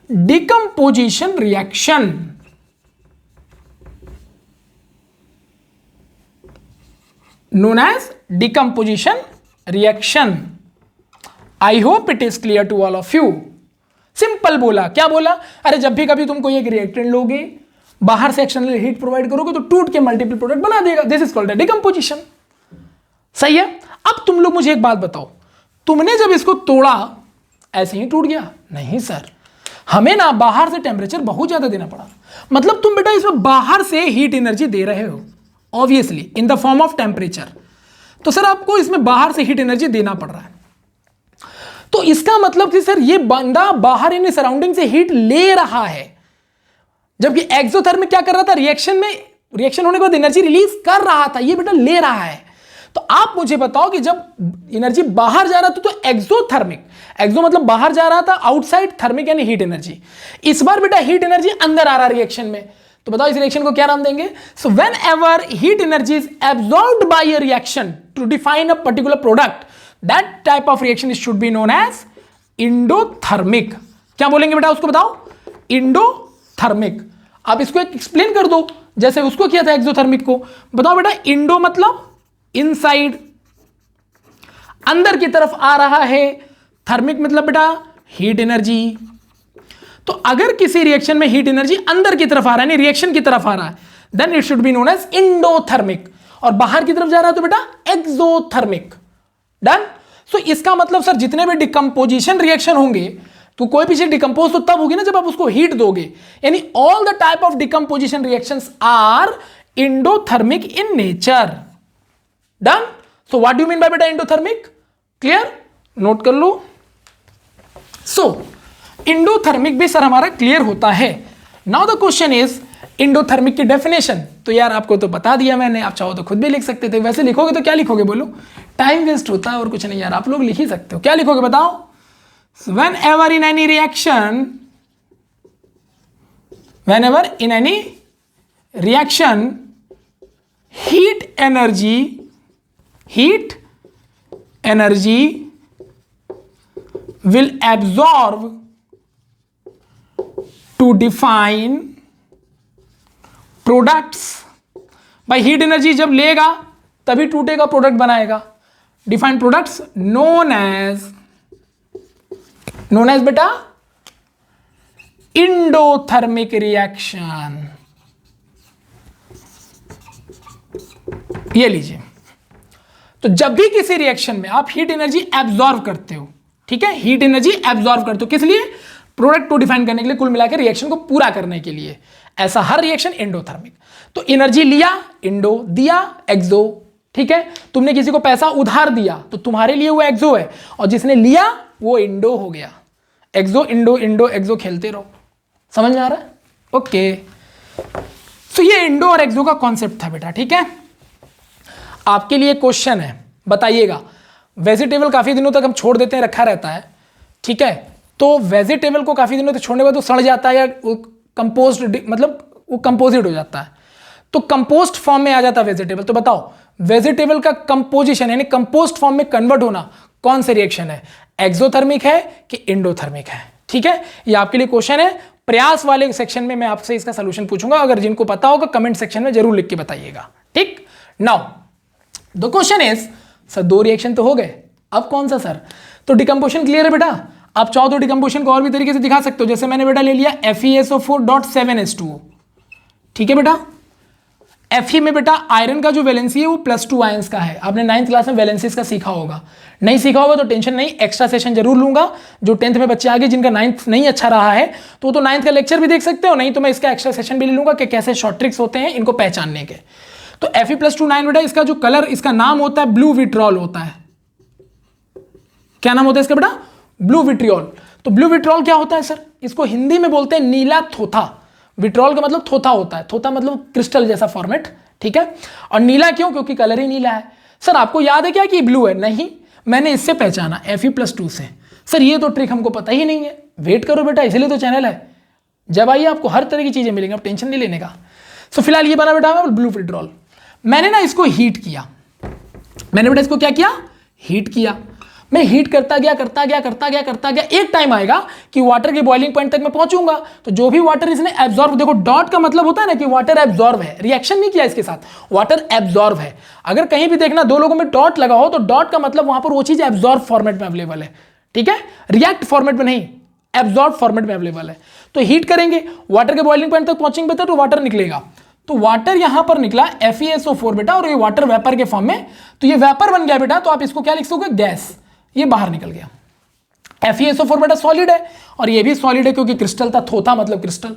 decomposition reaction. Known as decomposition reaction. I hope it is clear to all of you. Simple बोला, क्या बोला, अरे जब भी कभी तुम कोई एक रिएक्टेंट लोगे, बाहर से एक्सटर्नल हीट प्रोवाइड करोगे तो टूट के मल्टीपल प्रोडक्ट बना देगा, दिस इज कॉल्ड डिकम्पोजिशन, सही है। अब तुम लोग मुझे एक बात बताओ, तुमने जब इसको तोड़ा ऐसे ही टूट गया? नहीं सर, हमें ना बाहर से टेम्परेचर बहुत ज्यादा देना पड़ा। मतलब तुम बेटा इसमें बाहर से हीट एनर्जी दे रहे हो, obviously in the form of temperature, तो सर आपको इसमें बाहर से हीट एनर्जी देना पड़ रहा है। तो इसका मतलब कि सर ये बंदा बाहर इन सराउंडिंग से हीट ले रहा है, जबकि एक्सोथर्मिक क्या कर रहा था, रिएक्शन होने के बाद एनर्जी रिलीज कर रहा था, ये बेटा ले रहा है। तो आप मुझे बताओ कि जब एनर्जी बाहर जा रहा था तो एक्सोथर्मिक, एक्सो मतलब बाहर जा रहा था, आउटसाइड, थर्मिक यानी हीट एनर्जी। इस बार बेटा हीट एनर्जी अंदर आ रहा रिएक्शन में, तो बताओ इस रिएक्शन को क्या नाम देंगे? So whenever heat energy is absorbed by a reaction to define a particular product, that type of reaction should be known as endothermic. क्या बोलेंगे बेटा उसको, बताओ, इंडोथर्मिक। आप इसको एक एक्सप्लेन कर दो जैसे उसको किया था एक्सोथर्मिक को। बताओ बेटा, इंडो मतलब इनसाइड, अंदर की तरफ आ रहा है, थर्मिक मतलब बेटा हीट एनर्जी। तो अगर किसी रिएक्शन में हीट एनर्जी अंदर की तरफ आ रहा है, रिएक्शन की तरफ आ रहा है, then it should be known as endothermic, और बाहर की तरफ जा रहा है तो बेटा एक्सोथर्मिक। डन। सो इसका मतलब सर जितने भी डिकम्पोजिशन रिएक्शन होंगे, तो कोई भी चीज डिकम्पोज तो तब होगी ना जब आप उसको हीट दोगे, यानी all the type of decomposition reactions are endothermic in nature. Done. So what do mean by बेटा इंडोथर्मिक? क्लियर? नोट कर लो। सो इंडोथर्मिक भी सर हमारा क्लियर होता है। Now the question is endothermic की डेफिनेशन। तो यार आपको तो बता दिया मैंने, आप चाहो तो खुद भी लिख सकते थे, वैसे लिखोगे तो क्या लिखोगे बोलो? टाइम वेस्ट होता है और कुछ नहीं यार, आप लोग लिख ही सकते हो। क्या लिखोगे बताओ? whenever in any reaction heat energy will absorb to define products। भाई हीट एनर्जी जब लेगा तभी टूटेगा, प्रोडक्ट बनाएगा। डिफाइन प्रोडक्ट्स नोन एज बेटा इंडोथर्मिक रिएक्शन। ये लीजिए, तो जब भी किसी रिएक्शन में आप हीट एनर्जी एब्जॉर्व करते हो, ठीक है, हीट एनर्जी एब्जॉर्व करते हो, किस लिए? प्रोडक्ट को डिफाइन करने के लिए, कुल मिलाकर रिएक्शन को पूरा करने के लिए। ऐसा हर रिएक्शन इंडोथर्मिक। तो एनर्जी लिया इंडो, दिया एक्सो, ठीक है। तुमने किसी को पैसा उधार दिया तो तुम्हारे लिए वो एक्सो है, और जिसने लिया वो इंडो हो गया। एक्सो इंडो, इंडो एक्सो खेलते रहो। समझ में आ रहा है? ओके। सो ये इंडो और एक्सो का कॉन्सेप्ट था बेटा, ठीक है। आपके लिए क्वेश्चन है, बताइएगा। वेजिटेबल काफी दिनों तक हम छोड़ देते हैं, रखा रहता है, ठीक है। तो वेजिटेबल को काफी दिनों तक छोड़ने के बाद वो सड़ जाता है, या कंपोस्ट मतलब वो कंपोजिट हो जाता है, तो कंपोस्ट फॉर्म में आ जाता है वेजिटेबल। तो बताओ वेजिटेबल का कंपोजिशन यानी कंपोस्ट फॉर्म में कन्वर्ट होना कौन से रिएक्शन है? एक्सोथर्मिक है कि इंडोथर्मिक है? ठीक है, ये आपके लिए क्वेश्चन है। प्रयास वाले सेक्शन में मैं आपसे इसका सॉल्यूशन पूछूंगा, अगर जिनको पता होगा कमेंट सेक्शन में जरूर लिख के बताइएगा। ठीक, now the question is sir दो रिएक्शन तो हो गए, अब कौन सा सर? तो डिकम्पोजिशन क्लियर है बेटा। आप चाहो तो डिकम्पोजिशन को और भी तरीके से दिखा सकते हो, जैसे मैंने बेटा ले लिया FeSO4.7H2O, ठीक है बेटा। Fe में बेटा आयरन का जो वैलेंसी है वो +2 आयंस का है। आपने 9th क्लास में वैलेंसीज का सीखा होगा, नहीं सीखा होगा तो टेंशन नहीं, एक्स्ट्रा सेशन जरूर लूंगा। जो 10th में बच्चे आगे जिनका 9th नहीं अच्छा रहा है तो 9th का लेक्चर भी देख सकते हो, नहीं तो मैं इसका एक्स्ट्रा सेशन भी ले लूंगा कि कैसे शॉर्ट ट्रिक्स होते हैं इनको पहचानने के। तो Fe+2 9 बेटा, इसका जो कलर, इसका नाम होता है ब्लू विट्रॉल होता है। क्या नाम होता है इसका बेटा? Blue vitriol. तो ब्लू विट्रॉल क्या होता है सर? इसको हिंदी में बोलते हैं नीला थोथा। विट्रॉल का मतलब थोथा होता है, थोथा मतलब क्रिस्टल जैसा फॉर्मेट, ठीक है। और नीला क्यों? क्योंकि कलर ही नीला है। सर आपको याद है क्या कि ब्लू है? नहीं, मैंने इससे पहचाना Fe+2 से। सर ये तो ट्रिक हमको पता ही नहीं है। वेट करो बेटा, इसलिए तो चैनल है। जब आइए आपको हर तरह की चीजें मिलेंगी, आप टेंशन नहीं लेने का। सो फिलहाल ये बना बेटा ब्लू विट्रॉल। मैंने ना इसको हीट किया, मैंने बेटा इसको क्या किया? हीट किया। मैं हीट करता गया करता गया करता गया करता गया, एक टाइम आएगा कि वाटर के बॉइलिंग पॉइंट तक मैं पहुंचूंगा। तो जो भी वाटर इसने एब्जॉर्व, देखो डॉट का मतलब होता है ना कि वाटर एब्जॉर्व है, रिएक्शन नहीं किया इसके साथ, वाटर एब्जॉर्व है। अगर कहीं भी देखना दो लोगों में डॉट लगा हो तो डॉट का मतलब वहां पर वो चीज एब्जॉर्व फॉर्मेट में अवेलेबल है, ठीक है, रिएक्ट फॉर्मेट में नहीं, एब्जॉर्व फॉर्मेट में अवेलेबल है। तो हीट करेंगे, वाटर के बॉइलिंग पॉइंट तक पहुंचेंगे बेटा तो वाटर निकलेगा। तो वाटर यहां पर निकला FeSO4 बेटा, और ये वाटर वेपर के फॉर्म में, तो ये वेपर बन गया बेटा। तो आप इसको क्या लिख सकोगे? गैस। ये बाहर निकल गया। FeSO4 बेटा सॉलिड है, और ये भी सॉलिड है क्योंकि क्रिस्टल था, थोथा मतलब क्रिस्टल।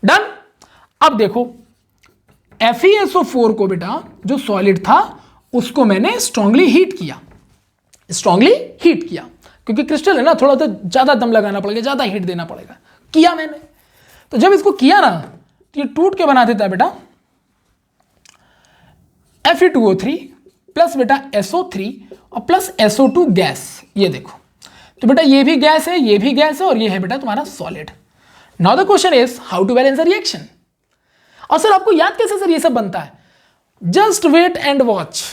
डन। अब देखो FeSO4 को बेटा जो सॉलिड था उसको मैंने स्ट्रांगली हीट किया, स्ट्रांगली हीट किया, क्योंकि क्रिस्टल है ना, थोड़ा तो ज्यादा दम लगाना पड़ेगा, ज्यादा हीट देना पड़ेगा। किया मैंने। तो जब इसको किया ना तो ये टूट के बना देता है बेटा Fe2O3 प्लस बेटा SO3 और प्लस SO2 गैस। ये देखो, तो बेटा ये भी गैस है, ये भी गैस है, और ये है बेटा तुम्हारा solid. Now the question is how to balance the reaction. और सर आपको याद कैसे सर ये सब बनता है? Just wait and watch.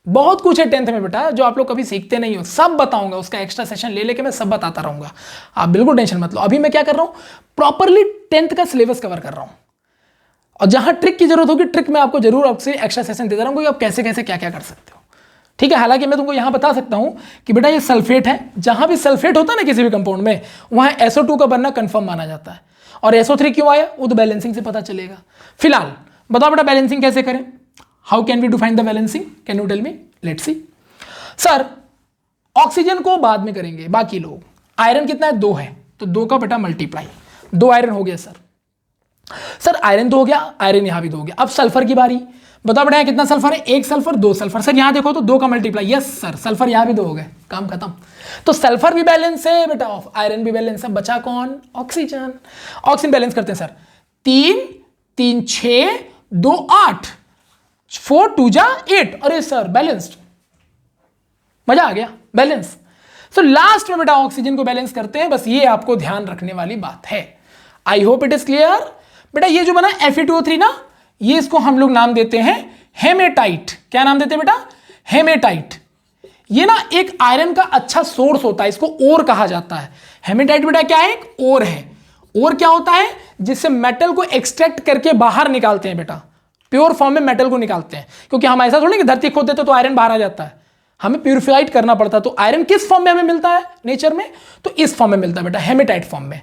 बहुत कुछ है 10th में बेटा जो आप लोग कभी सीखते नहीं हो, सब बताऊंगा। उसका एक्स्ट्रा सेशन ले लेके मैं सब बताता रहूंगा, आप बिल्कुल टेंशन मत लो। अभी मैं क्या कर रहा हूं? प्रॉपरली 10th का सिलेबस कवर कर रहा हूं, और जहां ट्रिक की जरूरत होगी ट्रिक मैं आपको जरूर आपसे एक्स्ट्रा सेशन देता रहूंगा कि आप कैसे कैसे क्या क्या कर सकते हो, ठीक है। हालांकि मैं तुमको यहां बता सकता हूं कि बेटा ये सल्फेट है, जहां भी सल्फेट होता है ना किसी भी कंपाउंड में, वहां SO2 का बनना कंफर्म माना जाता है। और SO3 क्यों आया वो तो बैलेंसिंग से पता चलेगा। फिलहाल बताओ बेटा बैलेंसिंग कैसे करें, how can we define the balancing, can you tell me, let's see. Sir oxygen को बाद में करेंगे, बाकी लोग, आयरन कितना है 2 है, तो 2 का बेटा मल्टीप्लाई, 2 आयरन हो गया सर आयरन तो हो गया, आयरन यहां भी 2 हो गया। अब सल्फर की बारी, बताओ बेटा कितना सल्फर है, 1 सल्फर 2 सल्फर, सर यहां देखो तो 2 का मल्टीप्लाई, यस सर सल्फर यहां भी 2 हो गए, काम खत्म। तो सल्फर भी बैलेंस है बेटा, आयरन भी बैलेंस है, बचा कौन, ऑक्सीजन। ऑक्सीजन बैलेंस करते हैं सर, 3 3 6 2 8, 4 2 जा 8, अरे सर बैलेंस्ड, मजा आ गया, बैलेंस। सो लास्ट में बेटा ऑक्सीजन को बैलेंस करते हैं, बस ये आपको ध्यान रखने वाली बात है। I hope it is clear. बेटा ये जो बना Fe2O3 ना, ये इसको हम लोग नाम देते हैं हेमेटाइट। क्या नाम देते हैं बेटा, हेमेटाइट। ये ना एक आयरन का अच्छा सोर्स होता है, इसको ओर कहा जाता है। हेमेटाइट बेटा क्या है, एक ओर है। ओर क्या होता है, जिससे मेटल को एक्सट्रैक्ट करके बाहर निकालते हैं बेटा, प्योर फॉर्म में मेटल को निकालते हैं। क्योंकि हम ऐसा थोड़ी कि धरती खोद देते तो आयरन बाहर आ जाता है, हमें प्यूरिफाइड करना पड़ता है। तो आयरन किस फॉर्म में हमें मिलता है नेचर में, तो इस फॉर्म में मिलता है बेटा, हेमेटाइट फॉर्म में।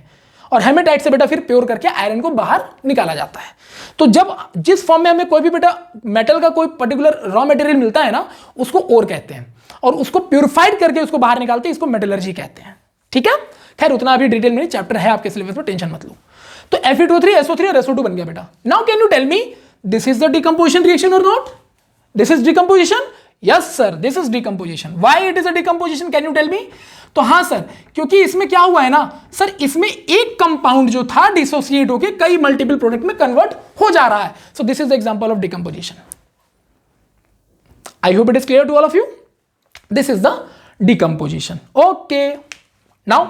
और हेमेटाइट से बेटा फिर प्योर करके आयरन को बाहर निकाला जाता है। तो जब जिस फॉर्म में हमें कोई भी बेटा मेटल का कोई पर्टिकुलर रॉ मटेरियल मिलता है ना, उसको ओर कहते हैं, और उसको प्यूरिफाइड करके उसको बाहर निकालते हैं, इसको मेटलर्जी कहते हैं। ठीक है, खैर उतना अभी डिटेल में चैप्टर है आपके सिलेबस में, टेंशन मत लो। तो Fe2O3 SO3 और SO2 बन गया बेटा। Now can you tell me this is the decomposition reaction और not, this is decomposition, yes sir this is decomposition. Why it is a decomposition, can you tell me. तो हाँ sir, क्योंकि इसमें क्या हुआ है ना सर, इसमें एक कंपाउंड जो था डिसोसिएट होकर कई मल्टीपल प्रोडक्ट में कन्वर्ट हो जा रहा है। So this is the example of decomposition. I hope it is clear to all of you, this is the decomposition. Okay now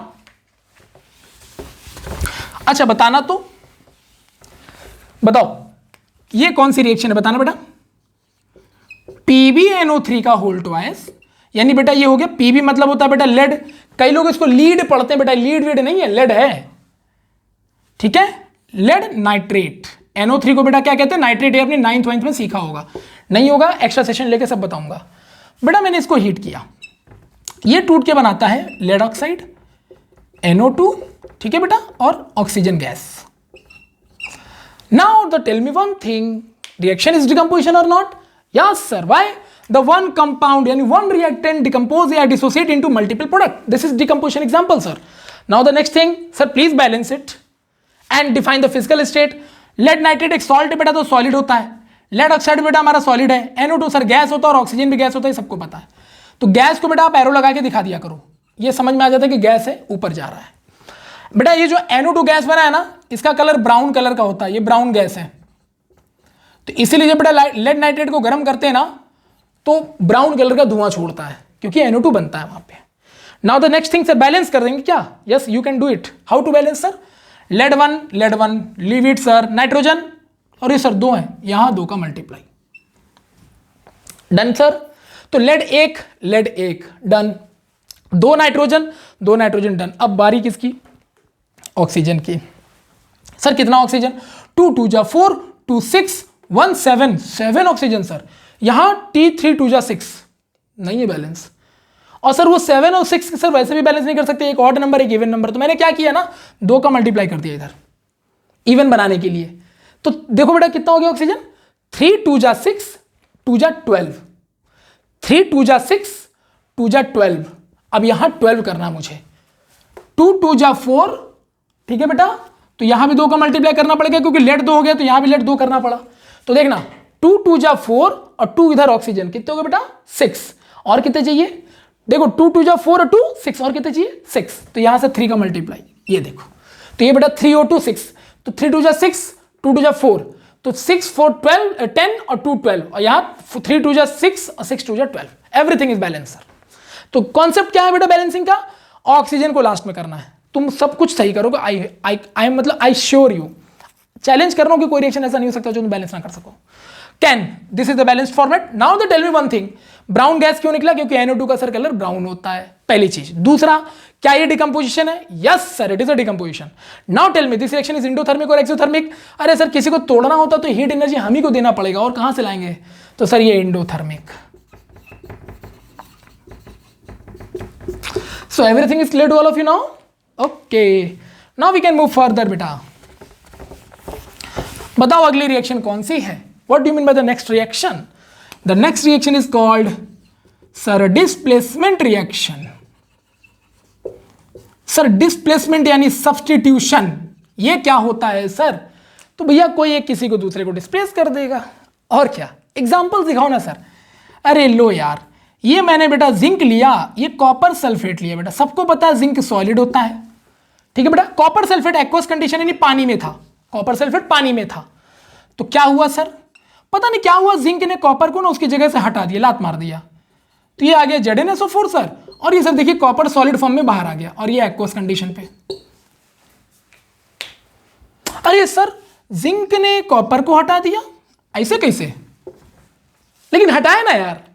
अच्छा बताना, तो बताओ ये कौन सी रिएक्शन है, बताना बेटा। PbNO3 का होल ट्वाइस, यानी बेटा ये हो गया, Pb मतलब होता है बेटा लेड, कई लोग इसको लीड पढ़ते हैं बेटा, लीड वीड नहीं है, लेड है। ठीक है, लेड नाइट्रेट। NO3 को बेटा क्या कहते हैं, नाइट्रेट। ये अपनी 9th 9th में सीखा होगा, नहीं होगा एक्स्ट्रा सेशन लेके सब बताऊंगा। बेटा मैंने इसको हीट किया, ये टूट के बनाता है लेड ऑक्साइड, NO2, ठीक है बेटा, और oxygen gas. Now the tell me one thing, reaction is decomposition और not, yes sir, why, the one compound yani one reactant decompose or dissociate into multiple product, this is decomposition example sir. Now the next thing sir, please balance it and define the physical state. lead nitrate एक salt है बेटा, तो solid होता है, lead oxide बेटा हमारा solid है, NO2 sir gas होता है और ऑक्सीजन भी गैस होता है, सबको पता है। तो गैस को बेटा आप एरो लगा के दिखा दिया करो, ये समझ में आ जाता है कि गैस है, ऊपर जा रहा है। बेटा ये जो NO2 गैस बना है ना, इसका कलर ब्राउन कलर का होता है, ये ब्राउन गैस है। तो इसीलिए जब बेटा लेड नाइट्रेट को गर्म करते हैं ना, तो ब्राउन कलर का धुआं छोड़ता है, क्योंकि NO2 बनता है वहां पे। Now the next thing sir, balance कर देंगे क्या, yes you can do it. How to balance sir, lead one leave it sir, nitrogen, और ये सर 2 है, यहां 2 का मल्टीप्लाई, डन सर। तो लेड एक डन, 2 नाइट्रोजन डन। अब बारी किसकी, ऑक्सीजन की। सर कितना ऑक्सीजन, 2 2 जा 4 2 6 1 7 ऑक्सीजन सर। यहां T3 2 जा 6, नहीं है बैलेंस। और सर वो 7 और 6 सर वैसे भी बैलेंस नहीं कर सकते, एक ऑड नंबर एक इवन नंबर। तो मैंने क्या किया ना, 2 का मल्टीप्लाई कर दिया इधर इवन बनाने के लिए। तो देखो बेटा कितना हो गया ऑक्सीजन, 3 2 जा 6 2 जा 12, 3 2 जा 6 2 जा 12। अब यहां 12 करना मुझे, 2 2 जा 4, ठीक है बेटा। तो यहां भी 2 का मल्टीप्लाई करना पड़ेगा, क्योंकि लेड 2 हो गया, तो यहां भी लेड 2 करना पड़ा। तो देखना 2 2 जा 4 और 2 इधर ऑक्सीजन, कितने हो गए बेटा 6, और कितने चाहिए, देखो 2 2 जा 4 और 2 6, और कितने चाहिए 6। तो यहां से 3 का मल्टीप्लाई, ये देखो, तो ये बेटा 3 और 2 6, तो 3 2 जा 6 2 2 जा 4, तो 6 4 12 10 और 2 12, और यहां 3 2 जा 6 और 6 2 जा 12, एवरीथिंग इज बैलेंस सर। तो कॉन्सेप्ट क्या है बेटा बैलेंसिंग का, ऑक्सीजन को लास्ट में करना है, तुम सब कुछ सही करोगे। आई मतलब आई श्योर यू, चैलेंज कर रहा हूं कि कोई रिएक्शन ऐसा नहीं हो सकता जो तुम बैलेंस ना कर सको। Can, this is the balanced format. Now the tell me one thing, brown gas क्यों निकला, क्योंकि NO2 का सर कलर ब्राउन होता है, पहली चीज। दूसरा, क्या ये डिकम्पोजिशन है, yes sir it is a decomposition. Now tell me this reaction is endothermic और एक्सोथर्मिक। अरे सर किसी को तोड़ना होता तो हीट एनर्जी हम ही को देना पड़ेगा, और कहां से लाएंगे, तो सर ये endothermic. So everything is clear to all of you now? Okay, now we can move further बेटा। बताओ अगली रिएक्शन कौन सी है? What do you mean by the next reaction? The next reaction is called sir displacement reaction. Sir displacement यानी substitution, ये क्या होता है सर? तो भैया कोई एक किसी को दूसरे को डिस्प्लेस कर देगा, और क्या? एग्जांपल दिखाओ ना सर। अरे लो यार, ये मैंने बेटा जिंक लिया, ये कॉपर सल्फेट लिया बेटा। सबको पता है जिंक सॉलिड होता है, ठीक है बेटा। कॉपर सल्फेट एक्वस कंडीशन यानी पानी में था, कॉपर सल्फेट पानी में था। तो क्या हुआ सर? पता नहीं क्या हुआ, जिंक ने कॉपर को ना उसकी जगह से हटा दिया, लात मार दिया। तो ये आ गया ZnSO4 सर, और ये सर देखिए कॉपर सॉलिड फॉर्म में बाहर आ गया, और ये एक्वस कंडीशन पे। अरे सर, जिंक ने कॉपर को हटा दिया, ऐसे कैसे? लेकिन हटाया ना यार।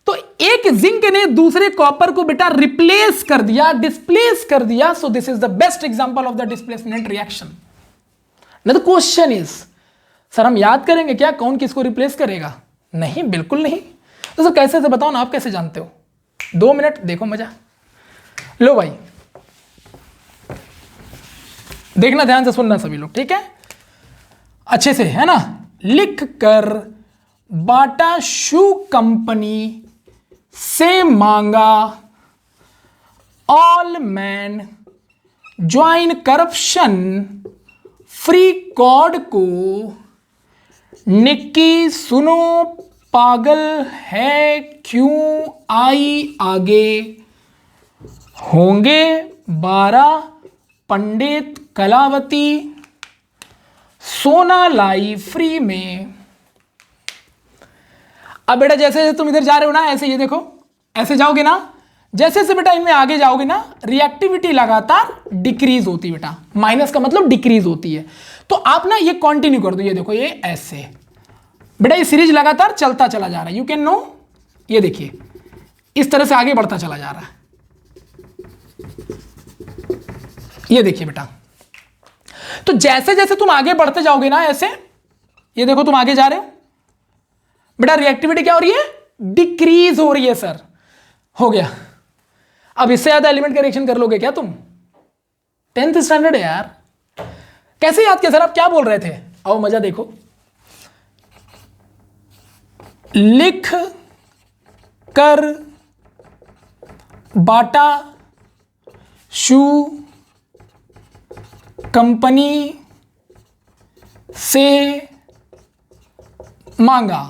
तो एक जिंक ने दूसरे कॉपर को बेटा रिप्लेस कर दिया, डिस्प्लेस कर दिया। सो this is the best example of the displacement reaction. The question is, sir हम याद करेंगे क्या कौन किसको रिप्लेस करेगा? नहीं, बिल्कुल नहीं। तो सर कैसे से बताओ ना, आप कैसे जानते हो? 2 मिनट देखो मजा। लो भाई, देखना ध्यान से, सुनना सभी लोग, ठीक है? अच्छे से, है ना? लिख कर बाटा शू कंपनी से मांगा, all man join corruption free कॉड को, निक्की सुनो पागल है क्यों आई आगे, होंगे 12 पंडित कलावती, सोना लाई फ्री में। अब बेटा जैसे जैसे तुम इधर जा रहे हो ना, ऐसे ये देखो, ऐसे जाओगे ना, जैसे जैसे बेटा इनमें आगे जाओगे ना, रिएक्टिविटी लगातार डिक्रीज होती है बेटा। माइनस का मतलब डिक्रीज होती है। तो आप ना ये कंटिन्यू कर दो, ये देखो, ये ऐसे बेटा, ये सीरीज लगातार चलता चला जा रहा है। यू कैन नो, ये देखिए इस तरह से आगे बढ़ता चला जा रहा है। ये देखिए बेटा, तो जैसे जैसे तुम आगे बढ़ते जाओगे ना, ऐसे ये देखो तुम आगे जा रहे हो बेटा, रिएक्टिविटी क्या हो रही है? डिक्रीज हो रही है सर। हो गया। अब इससे ज्यादा एलिमेंट का रिएक्शन कर लोगे क्या तुम? 10th स्टैंडर्ड है यार। कैसे याद किया सर? आप क्या बोल रहे थे? आओ मजा देखो। लिख कर बाटा शू कंपनी से मांगा,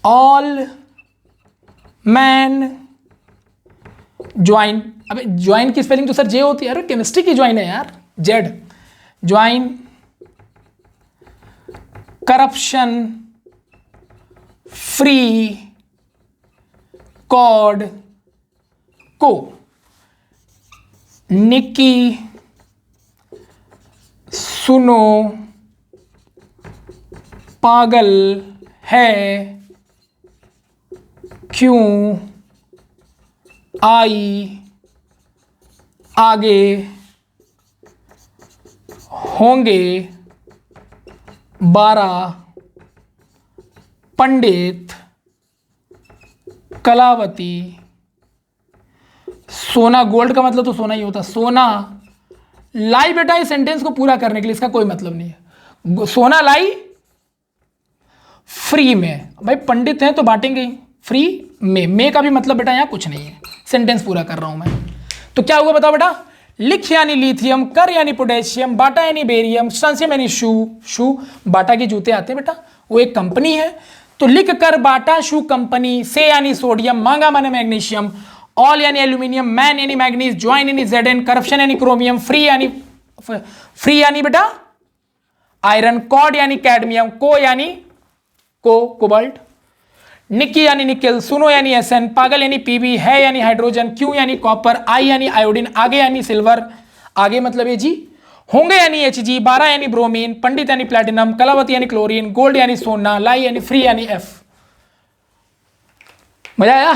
ऑल मैन ज्वाइन। अबे ज्वाइन की स्पेलिंग तो सर जे होती है। अरे केमिस्ट्री की ज्वाइन है यार, जेड। ज्वाइन करप्शन फ्री कॉड को, निक्की सुनो पागल है क्यों आई आगे, होंगे 12 पंडित कलावती। सोना गोल्ड का मतलब तो सोना ही होता, सोना लाई। बेटा इस सेंटेंस को पूरा करने के लिए इसका कोई मतलब नहीं है। सोना लाई फ्री में, भाई पंडित हैं तो बांटेंगे ही, फ्री में का भी मतलब बेटा यहां कुछ नहीं है। सेंटेंस पूरा कर रहा हूं मैं। तो क्या हुआ बताओ बेटा? लिख यानी लिथियम, कर यानी पोटेशियम, बाटा यानी बेरियम, स्ट्रांसियम यानी शू। बाटा के जूते आते हैं बेटा, वो एक कंपनी है। तो लिख कर बाटा शू कंपनी से यानी सोडियम, मांगा माने मैग्नीशियम, ऑल यानी एल्यूमिनियम, मैन यानी मैग्नीज, ज्वाइन यानी Zn, करप्शन यानी क्रोमियम, फ्री यानी बेटा आयरन, कॉड यानी कैडमियम, को यानी कोबाल्ट, निक्की यानी निकेल, सुनो यानी Sn, पागल यानी Pb, है यानी हाइड्रोजन, क्यू यानी कॉपर, आई यानी आयोडीन, आगे यानी सिल्वर, आगे मतलब Ag, होंगे यानी Hg, 12 यानी ब्रोमीन, पंडित यानी प्लेटिनम, कलावती यानी क्लोरीन, गोल्ड यानी सोना, लाई यानी फ्री यानी F। मजा आया?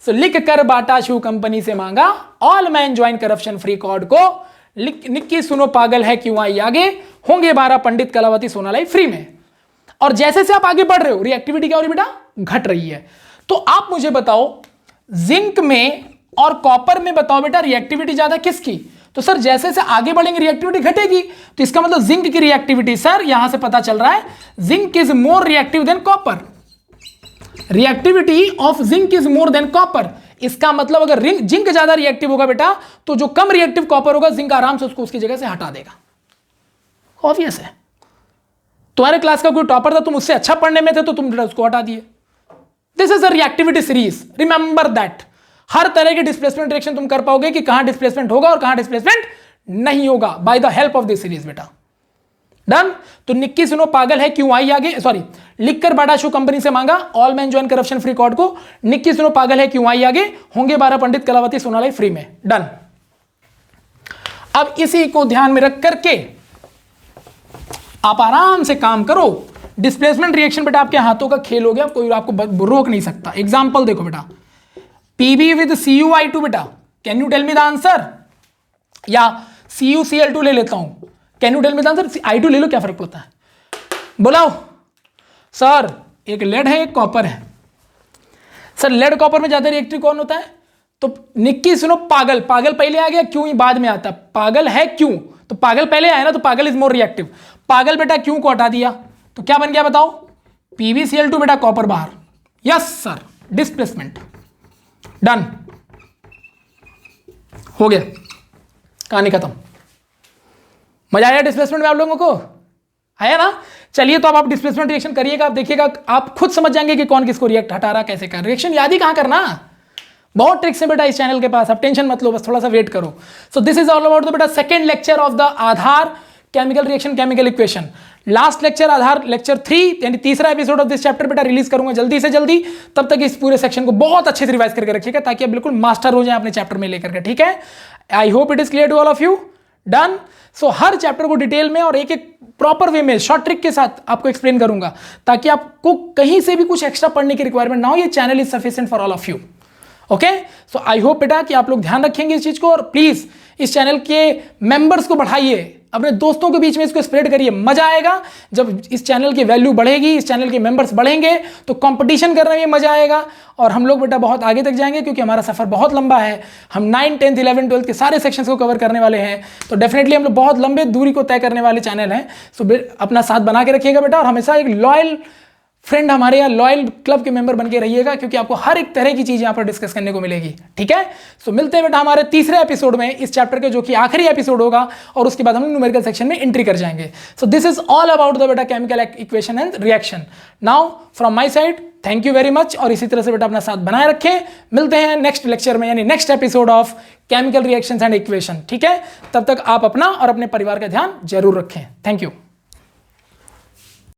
सो लिख कर बाटा शू कंपनी से मांगा, all man join corruption free कॉड को, निक्की सुनो पागल है क्यों आई आगे, होंगे 12 पंडित कलावती सोना लाई फ्री में। और जैसे से आप आगे बढ़ रहे हो, रिएक्टिविटी क्या हो रही है बेटा? घट रही है। तो आप मुझे बताओ, जिंक में और कॉपर में बताओ बेटा रिएक्टिविटी ज्यादा किसकी? तो सर जैसे जैसे आगे बढ़ेंगे रिएक्टिविटी घटेगी, तो इसका मतलब जिंक की रिएक्टिविटी, सर यहां से पता चल रहा है zinc is more reactive than copper. Reactivity of zinc is more than copper. इसका मतलब अगर जिंक ज्यादा रिएक्टिव होगा बेटा, तो जो कम रिएक्टिव कॉपर होगा जिंक आराम से उसको उसकी जगह से हटा देगा। ऑब्वियस है। तुम्हारे क्लास का कोई टॉपर था, तुम उससे अच्छा पढ़ने में थे, तो तुम उसको हटा दिए। This is a reactivity series, remember that. हर तरह के डिस्प्लेसमेंट रिएक्शन तुम कर पाओगे कि कहां डिस्प्लेसमेंट होगा और कहां डिस्प्लेसमेंट नहीं होगा, by the help of this series बेटा। डन। तो निक्की सुनो पागल है क्यों आई आगे, सॉरी, लिखकर बाटा शू कंपनी से मांगा all man join corruption free code को, निक्की सुनो पागल है क्यों आई आगे, होंगे 12 पंडित कलावती सोनालाई फ्री में। डन। अब इसी को ध्यान में रख करके आप आराम से काम करो। डिस्प्लेसमेंट रिएक्शन बेटा आपके हाथों का खेल हो गया, कोई आपको रोक नहीं सकता। एग्जांपल देखो बेटा, पीबी विद CuI2 बेटा, can you tell me the answer? या CuCl2 ले लेता हूं, can you tell me the answer? I2 ले लो, क्या फर्क पड़ता है, बोलाओ। सर एक लेड है एक कॉपर है। सर लेड कॉपर में ज्यादा रिएक्टिव कौन होता है? तो निक्की सुनो पागल, पागल पहले आ गया, क्यों ही बाद में आता। पागल है क्यों, तो पागल पहले आया ना, तो पागल इज मोर रिएक्टिव। पागल बेटा क्यों को हटा दिया, तो क्या बन गया बताओ? PbCl2 बेटा, कॉपर बाहर। Yes sir, displacement. डन, हो गया, कहानी खत्म। मजा आया डिस्प्लेसमेंट में आप लोगों को? आया ना? चलिए तो अब आप डिस्प्लेसमेंट रिएक्शन करिएगा, आप देखिएगा, आप खुद समझ जाएंगे कि कौन किसको रिएक्ट हटा रहा, कैसे कर। रिएक्शन याद ही कहां करना, बहुत ट्रिक्स है बेटा इस चैनल के पास, आप टेंशन मत लो, बस थोड़ा सा वेट करो। So this is all about the बेटा second lecture of the Aadhaar chemical reaction chemical equation. Last lecture Aadhaar lecture 3 यानी तीसरा एपिसोड ऑफ दिस चैप्टर बेटा रिलीज करूंगा जल्दी से जल्दी। तब तक इस पूरे सेक्शन को बहुत अच्छे से रिवाइज करके रखिएगा, ताकि आप बिल्कुल मास्टर हो जाए अपने चैप्टर में लेकर के, ठीक है? I hope it is clear to all of you. Done. So हर चैप्टर को डिटेल में और एक एक प्रॉपर वे में शॉर्ट ट्रिक के साथ आपको एक्सप्लेन करूंगा, ताकि आपको कहीं से भी कुछ एक्स्ट्रा पढ़ने की रिक्वायरमेंट ना हो। ये channel is sufficient for all of you. Okay, so I hope बेटा कि आप लोग ध्यान रखेंगे इस चीज को, और प्लीज इस चैनल के मेंबर्स को बढ़ाइए, अपने दोस्तों के बीच में इसको स्प्रेड करिए। मजा आएगा जब इस चैनल की वैल्यू बढ़ेगी, इस चैनल के मेंबर्स बढ़ेंगे, तो कंपटीशन करने में मजा आएगा और हम लोग बेटा बहुत आगे तक जाएंगे, क्योंकि हमारा सफर बहुत लंबा है। हम 9, 10, 11, 12 के सारे सेक्शंस को कवर करने वाले हैं, तो डेफिनेटली हम लोग बहुत लंबे दूरी को तय करने वाले चैनल हैं। सो अपना साथ बना के रखिएगा बेटा, और हमेशा एक लॉयल फ्रेंड हमारे या लॉयल क्लब के मेंबर बन के रहिएगा, क्योंकि आपको हर एक तरह की चीज यहाँ पर डिस्कस करने को मिलेगी, ठीक है? सो मिलते हैं बेटा हमारे तीसरे एपिसोड में, इस चैप्टर के, जो कि आखिरी एपिसोड होगा, और उसके बाद हम न्यूमेरिकल सेक्शन में एंट्री कर जाएंगे। So this is all about the बेटा chemical equation and reaction. Now from my side thank you very much, और इसी तरह से बेटा अपना साथ बनाए रखें। मिलते हैं नेक्स्ट लेक्चर में, यानी next episode of chemical reactions and equation, ठीक है? तब तक आप अपना और अपने परिवार का ध्यान जरूर रखें। Thank you.